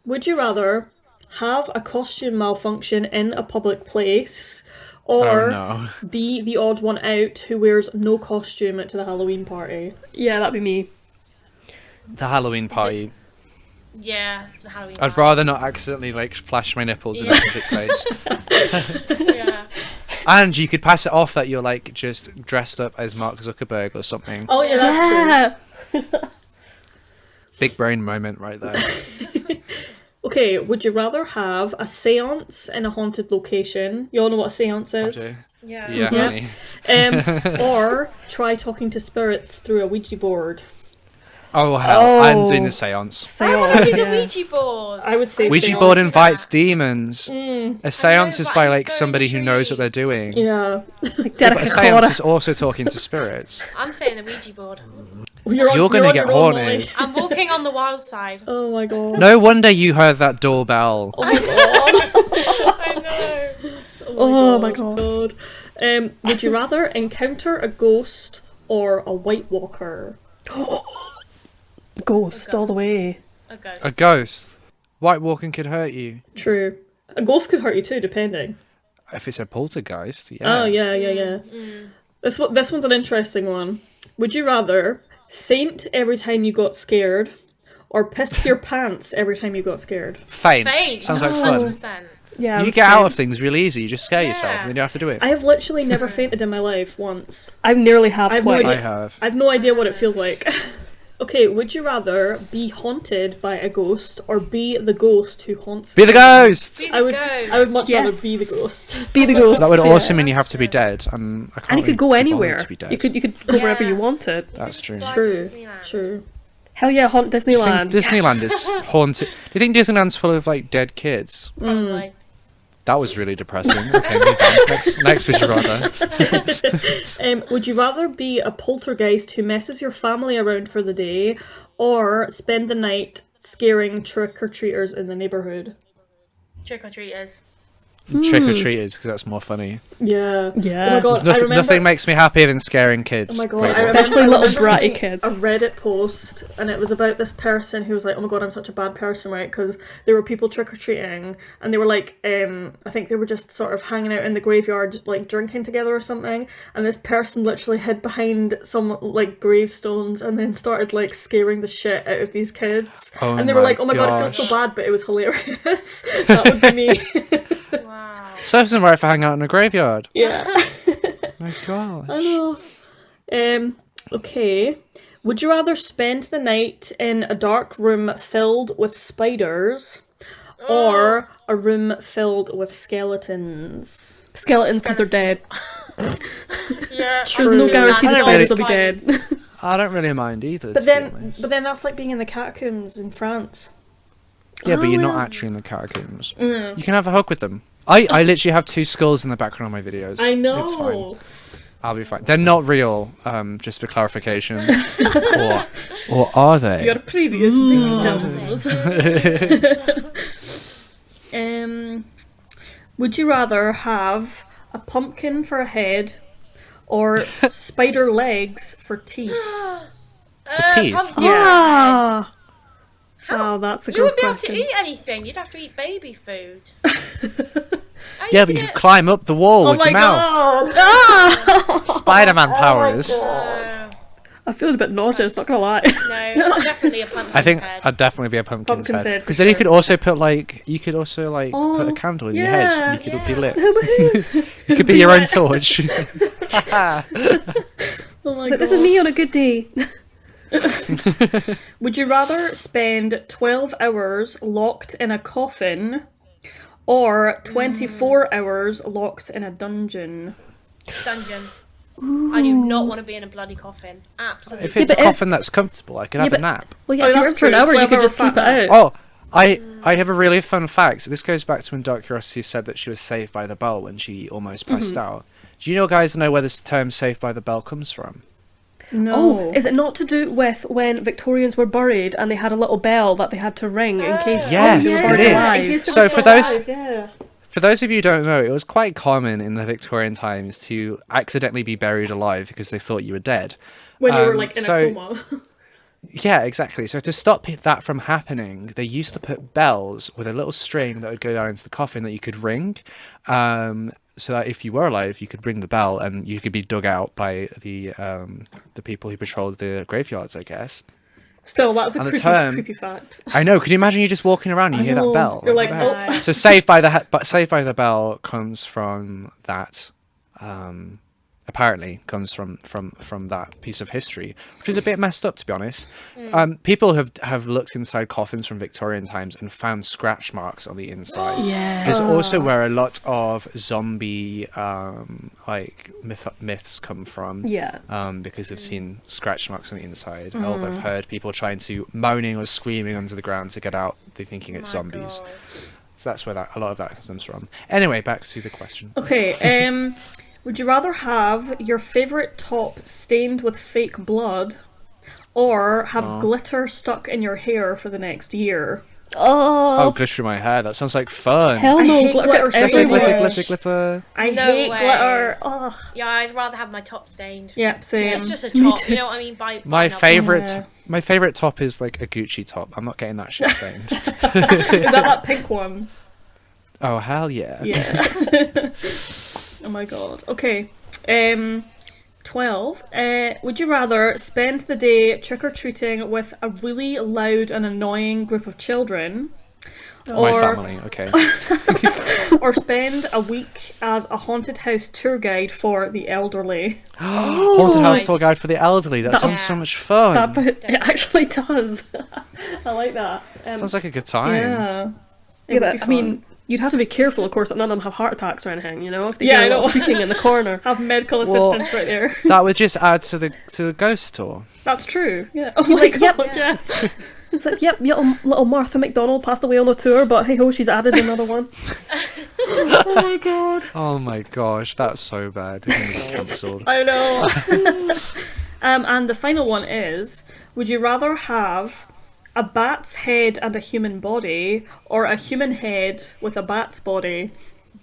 Speaker 2: Would you rather have a costume malfunction in a public place or
Speaker 1: Oh no.
Speaker 2: be the odd one out who wears no costume to the Halloween party?
Speaker 4: Yeah, that'd be me.
Speaker 1: The Halloween party.
Speaker 3: Yeah, the Halloween.
Speaker 1: I'd rather not accidentally like flash my nipples in a
Speaker 3: Yeah.
Speaker 1: public place.
Speaker 3: Yeah.
Speaker 1: And you could pass it off that you're like just dressed up as Mark Zuckerberg or something.
Speaker 2: Oh yeah, that's true.
Speaker 4: Yeah.
Speaker 1: Big brain moment right there.
Speaker 2: Okay, would you rather have a seance in a haunted location? You all know what a seance is?
Speaker 3: Yeah.
Speaker 1: Yeah,
Speaker 2: Yeah.
Speaker 1: honey.
Speaker 2: Or try talking to spirits through a Ouija board.
Speaker 1: Oh hell, I'm doing
Speaker 4: Oh.
Speaker 1: the seance.
Speaker 3: I want to
Speaker 4: Seance,
Speaker 3: do the
Speaker 4: yeah.
Speaker 3: Ouija board.
Speaker 2: I would say
Speaker 1: Ouija
Speaker 2: seance.
Speaker 1: board invites demons. A seance is
Speaker 3: but
Speaker 1: by
Speaker 3: I'm
Speaker 1: like
Speaker 3: so
Speaker 1: somebody who knows what they're
Speaker 3: intrigued.
Speaker 1: doing.
Speaker 2: Yeah.
Speaker 4: Like
Speaker 1: But a
Speaker 4: Derek
Speaker 1: seance
Speaker 4: Cora.
Speaker 1: is also talking to spirits.
Speaker 3: I'm saying the Ouija board.
Speaker 1: You're gonna get
Speaker 2: on your own,
Speaker 1: horny.
Speaker 2: Molly.
Speaker 3: I'm walking on the wild side.
Speaker 2: Oh my god.
Speaker 1: No wonder you heard that doorbell.
Speaker 2: Oh my god.
Speaker 3: I know.
Speaker 4: Oh my god.
Speaker 2: Would you rather encounter a ghost or a White Walker?
Speaker 4: Ghost all the way.
Speaker 3: A ghost.
Speaker 1: A ghost. White walking could hurt you.
Speaker 2: True. A ghost could hurt you too, depending.
Speaker 1: If it's a poltergeist, yeah.
Speaker 2: Oh yeah. This one's an interesting one. Would you rather faint every time you got scared, or piss your pants every time you got scared?
Speaker 1: Faint.
Speaker 3: Faint.
Speaker 1: Sounds like fun.
Speaker 3: 100%.
Speaker 4: Yeah. I
Speaker 1: You
Speaker 4: would
Speaker 1: get
Speaker 4: say-
Speaker 1: out of things really easy. You just scare yourself
Speaker 3: Yeah.
Speaker 1: and then you have to do it.
Speaker 2: I have literally never fainted in my life once.
Speaker 4: I nearly have
Speaker 2: I've no
Speaker 4: twice.
Speaker 1: I
Speaker 2: idea.
Speaker 1: have.
Speaker 2: I have no idea what it feels like. Okay, would you rather be haunted by a ghost or be the ghost who haunts?
Speaker 1: Be the ghost!
Speaker 3: Be the
Speaker 2: I would.
Speaker 3: ghost.
Speaker 2: I would much rather
Speaker 4: Yes.
Speaker 2: be the ghost.
Speaker 4: Be the ghost.
Speaker 1: That would
Speaker 4: yeah.
Speaker 1: also mean you have to be dead. I can't
Speaker 4: And you could go
Speaker 1: really be bothered
Speaker 4: anywhere.
Speaker 1: To be dead.
Speaker 4: You could go wherever
Speaker 3: Yeah.
Speaker 4: you wanted.
Speaker 1: That's true.
Speaker 3: Fly to
Speaker 2: True.
Speaker 3: Disneyland.
Speaker 2: True.
Speaker 4: Hell yeah, haunt
Speaker 1: Do you
Speaker 4: Disneyland.
Speaker 1: think Disneyland is haunted? Do you think Disneyland's full of like dead kids?
Speaker 3: Probably.
Speaker 1: That was really depressing. Okay, move on. Next, would you rather?
Speaker 2: Would you rather be a poltergeist who messes your family around for the day, or spend the night scaring trick-or-treaters in the neighbourhood?
Speaker 3: Trick-or-treaters.
Speaker 1: Trick or treaters, because that's more funny.
Speaker 2: Yeah.
Speaker 4: Yeah.
Speaker 2: Oh my god,
Speaker 1: There's nothing makes me happier than scaring kids.
Speaker 2: Oh my god,
Speaker 1: Wait,
Speaker 2: I
Speaker 4: Especially
Speaker 2: remember
Speaker 4: little bratty
Speaker 2: reading
Speaker 4: kids.
Speaker 2: a Reddit post, and it was about this person who was like, "Oh my god, I'm such a bad person," right? Because there were people trick or treating, and they were like, I think they were just sort of hanging out in the graveyard, like drinking together or something. And this person literally hid behind some like gravestones, and then started like scaring the shit out of these kids.
Speaker 1: Oh
Speaker 2: And they were
Speaker 1: my
Speaker 2: like, "Oh my god, I feel
Speaker 1: gosh.
Speaker 2: so bad," but it was hilarious. That would be me.
Speaker 3: Wow.
Speaker 1: Serves them right for hanging out in a graveyard.
Speaker 2: Yeah.
Speaker 1: My gosh.
Speaker 2: I know. Okay. Would you rather spend the night in a dark room filled with spiders, or a room filled with skeletons?
Speaker 4: Skeletons because they're dead.
Speaker 3: Yeah.
Speaker 4: There's no guarantee the
Speaker 1: I don't
Speaker 4: spiders will be
Speaker 1: really-
Speaker 4: dead.
Speaker 1: I don't really mind either.
Speaker 2: But
Speaker 1: to be
Speaker 2: then,
Speaker 1: honest.
Speaker 2: that's like being in the catacombs in France.
Speaker 1: Yeah, but you're not
Speaker 4: yeah.
Speaker 1: actually in the catacombs. You can have a hug with them. I literally have two skulls in the background of my videos.
Speaker 2: I know.
Speaker 1: It's fine. I'll be fine. They're not real, just for clarification. or are they?
Speaker 2: Your previous details. Would you rather have a pumpkin for a head, or spider legs for teeth?
Speaker 1: teeth?
Speaker 3: Pumpkin.
Speaker 4: Ah. Oh, that's a
Speaker 3: You
Speaker 4: good
Speaker 3: wouldn't be able
Speaker 4: question.
Speaker 3: to eat anything. You'd have to eat baby food. How
Speaker 1: Yeah,
Speaker 3: you
Speaker 1: but you
Speaker 3: gonna-
Speaker 1: could climb up the wall
Speaker 2: Oh
Speaker 1: with
Speaker 2: my
Speaker 1: your mouth.
Speaker 2: god!
Speaker 1: Spider-Man powers.
Speaker 3: No,
Speaker 4: I feel a bit nauseous, not gonna lie.
Speaker 3: no, definitely a pumpkin
Speaker 1: I think
Speaker 3: head.
Speaker 1: I'd definitely be a pumpkin's
Speaker 2: Pumpkin's
Speaker 1: head.
Speaker 2: head, for
Speaker 1: Because then you
Speaker 2: sure.
Speaker 1: could also put put a candle in your head.
Speaker 2: yeah,
Speaker 1: And you could be
Speaker 3: yeah.
Speaker 1: lit. You could be your own torch.
Speaker 2: Oh my
Speaker 4: It's like,
Speaker 2: god.
Speaker 4: this is me on a good day.
Speaker 2: Would you rather spend 12 hours locked in a coffin, or 24 hours locked in a dungeon?
Speaker 3: Dungeon. I do not want to be in a bloody coffin. Absolutely.
Speaker 1: If it's
Speaker 4: but
Speaker 1: a coffin that's comfortable, I could have a
Speaker 4: but-
Speaker 1: nap.
Speaker 4: Well, yeah,
Speaker 2: Oh,
Speaker 4: if you're
Speaker 2: that's
Speaker 4: in for an
Speaker 2: true.
Speaker 4: hour, you
Speaker 2: 12
Speaker 4: could just
Speaker 2: hour
Speaker 4: sleep it
Speaker 2: fat
Speaker 4: out.
Speaker 1: Oh, I have a really fun fact. This goes back to when Dark Curiosity said that she was saved by the bell when she almost passed out. Do you guys know where this term "saved by the bell" comes from?
Speaker 2: No.
Speaker 4: Oh, is it not to do with when Victorians were buried and they had a little bell that they had to ring in case
Speaker 1: Yes,
Speaker 4: they were
Speaker 1: it
Speaker 4: buried
Speaker 1: is.
Speaker 4: alive?
Speaker 1: So for those-
Speaker 2: yeah.
Speaker 1: For those of you who don't know, it was quite common in the Victorian times to accidentally be buried alive because they thought you were dead.
Speaker 2: When you were like in
Speaker 1: so-
Speaker 2: a coma.
Speaker 1: Yeah, exactly. So to stop that from happening, they used to put bells with a little string that would go down into the coffin that you could ring, so that if you were alive, you could ring the bell and you could be dug out by the people who patrolled the graveyards, I guess.
Speaker 2: Still, that's a
Speaker 1: And the
Speaker 2: creepy,
Speaker 1: term-
Speaker 2: creepy fact.
Speaker 1: I know. Could you imagine you just walking around and you hear
Speaker 2: know.
Speaker 1: that bell?
Speaker 2: You're like,
Speaker 1: what the heck?
Speaker 2: oh.
Speaker 1: So Saved by the Bell comes from that. Apparently comes from that piece of history, which is a bit messed up, to be honest. People have looked inside coffins from Victorian times and found scratch marks on the inside.
Speaker 4: Yeah.
Speaker 1: Which is also where a lot of zombie myths come from.
Speaker 4: Yeah.
Speaker 1: Because they've seen scratch marks on the inside. Or they've heard people trying to moaning or screaming under the ground to get out. They're thinking it's zombies.
Speaker 3: God.
Speaker 1: So that's where a lot of that stems from. Anyway, back to the question.
Speaker 2: Okay, would you rather have your favourite top stained with fake blood, or have glitter stuck in your hair for the next year?
Speaker 1: Oh,
Speaker 4: Oh,
Speaker 1: glitter in my hair. That sounds like fun.
Speaker 4: hell
Speaker 2: I
Speaker 4: no.
Speaker 2: hate
Speaker 4: Glitter
Speaker 2: glitter
Speaker 4: gets
Speaker 2: so
Speaker 4: everywhere.
Speaker 2: much.
Speaker 1: Glitter.
Speaker 2: I
Speaker 3: No
Speaker 2: hate
Speaker 3: way.
Speaker 2: glitter. Ugh.
Speaker 3: Yeah, I'd rather have my top stained.
Speaker 2: Yep, same.
Speaker 3: It's just a
Speaker 4: Me
Speaker 3: top,
Speaker 4: too.
Speaker 3: you know what I mean?
Speaker 1: My
Speaker 3: By
Speaker 1: favorite,
Speaker 2: Yeah.
Speaker 1: my favorite top is like a Gucci top. I'm not getting that shit stained.
Speaker 2: Is that pink one?
Speaker 1: Oh hell yeah!
Speaker 2: Yeah. Oh my god. Okay. 12. Would you rather spend the day trick-or-treating with a really loud and annoying group of children,
Speaker 1: My
Speaker 2: or
Speaker 1: family. Okay.
Speaker 2: or spend a week as a haunted house tour guide for the elderly?
Speaker 1: Haunted house
Speaker 3: Right.
Speaker 1: tour guide for the elderly. That sounds so
Speaker 3: Yeah.
Speaker 1: much fun.
Speaker 4: It actually does. I like that.
Speaker 1: Sounds like a good time.
Speaker 2: Yeah. It
Speaker 4: Yeah,
Speaker 2: would
Speaker 4: but
Speaker 2: be
Speaker 4: I mean, You'd have to be careful, of course, that none of them have heart attacks or anything, you know? If they
Speaker 2: Yeah,
Speaker 4: hear
Speaker 2: I
Speaker 4: a lot
Speaker 2: know.
Speaker 4: of creaking in the corner.
Speaker 2: Have medical
Speaker 1: Well-
Speaker 2: assistance right there.
Speaker 1: That would just add to the ghost tour.
Speaker 2: That's true. Yeah. Oh my
Speaker 4: like, yep.
Speaker 2: god, yeah.
Speaker 4: It's like, yep, little Martha McDonald passed away on the tour, but hey ho, she's added another one.
Speaker 2: Oh my god.
Speaker 1: Oh my gosh, that's so bad. We're gonna get cancelled.
Speaker 2: I know. And the final one is, would you rather have a bat's head and a human body, or a human head with a bat's body?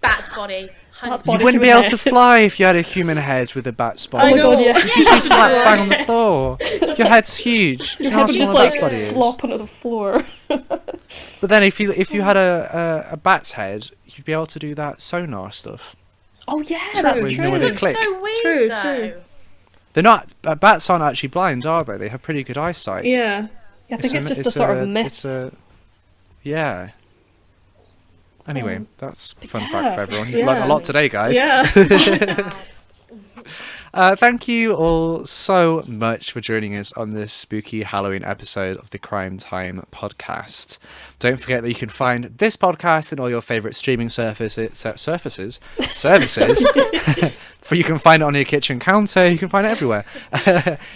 Speaker 3: Bat's body.
Speaker 2: Bat's
Speaker 3: 100%.
Speaker 2: body.
Speaker 1: You wouldn't be
Speaker 2: human
Speaker 1: able to
Speaker 2: head.
Speaker 1: fly if you had a human head with a bat's body.
Speaker 2: I
Speaker 4: my
Speaker 2: know.
Speaker 4: God, yeah.
Speaker 1: You'd just be slapped bang on the floor. Your head's huge. Do you
Speaker 4: Your
Speaker 1: know
Speaker 4: head
Speaker 1: how
Speaker 4: would
Speaker 1: small
Speaker 4: just
Speaker 1: a
Speaker 4: like
Speaker 1: bat's body is?
Speaker 4: flop onto the floor.
Speaker 1: But then if you had a bat's head, you'd be able to do that sonar stuff.
Speaker 4: Oh yeah,
Speaker 2: True.
Speaker 4: that's
Speaker 1: Well, you
Speaker 4: true.
Speaker 1: know where they
Speaker 3: That's
Speaker 1: click.
Speaker 3: so weird,
Speaker 2: True,
Speaker 3: though.
Speaker 2: true.
Speaker 1: They're not. Bats aren't actually blind, are they? They have pretty good eyesight.
Speaker 2: Yeah.
Speaker 4: I think it's just a sort of myth.
Speaker 1: It's a yeah. Anyway, that's a fun
Speaker 4: yeah,
Speaker 1: fact for everyone. You've
Speaker 2: yeah.
Speaker 1: learned a lot today, guys.
Speaker 2: Yeah.
Speaker 1: Thank you all so much for joining us on this spooky Halloween episode of the Crime Time podcast. Don't forget that you can find this podcast in all your favourite streaming services. For you can find it on your kitchen counter. You can find it everywhere.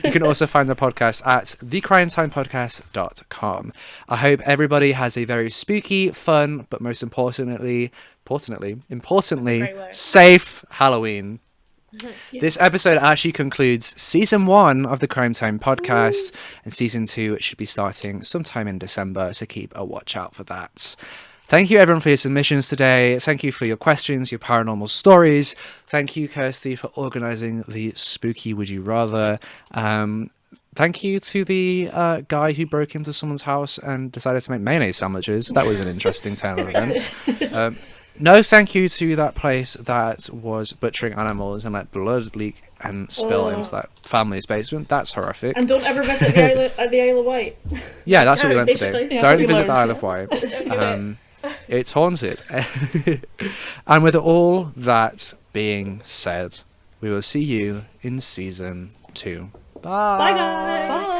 Speaker 1: You can also find the podcast at thecrimetimepodcast.com. I hope everybody has a very spooky, fun, but most importantly,
Speaker 3: great word.
Speaker 1: safe Halloween. This episode actually concludes season 1 of the Crime Time podcast, and season 2 should be starting sometime in December, so keep a watch out for that. Thank you everyone for your submissions today. Thank you for your questions, your paranormal stories. Thank you, Kirsty, for organising the spooky Would You Rather. Thank you to the guy who broke into someone's house and decided to make mayonnaise sandwiches. That was an interesting turn of events. No thank you to that place that was butchering animals and let blood leak and spill into that family's basement. That's horrific.
Speaker 2: And don't ever visit the Isle of Wight.
Speaker 1: Yeah, that's what we went to do.
Speaker 2: Basically,
Speaker 4: yeah,
Speaker 1: Don't
Speaker 4: we
Speaker 1: visit the
Speaker 4: learned.
Speaker 1: Isle of Wight. It's haunted. And with all that being said, we will see you in season 2. Bye.
Speaker 2: Bye, guys.
Speaker 4: Bye.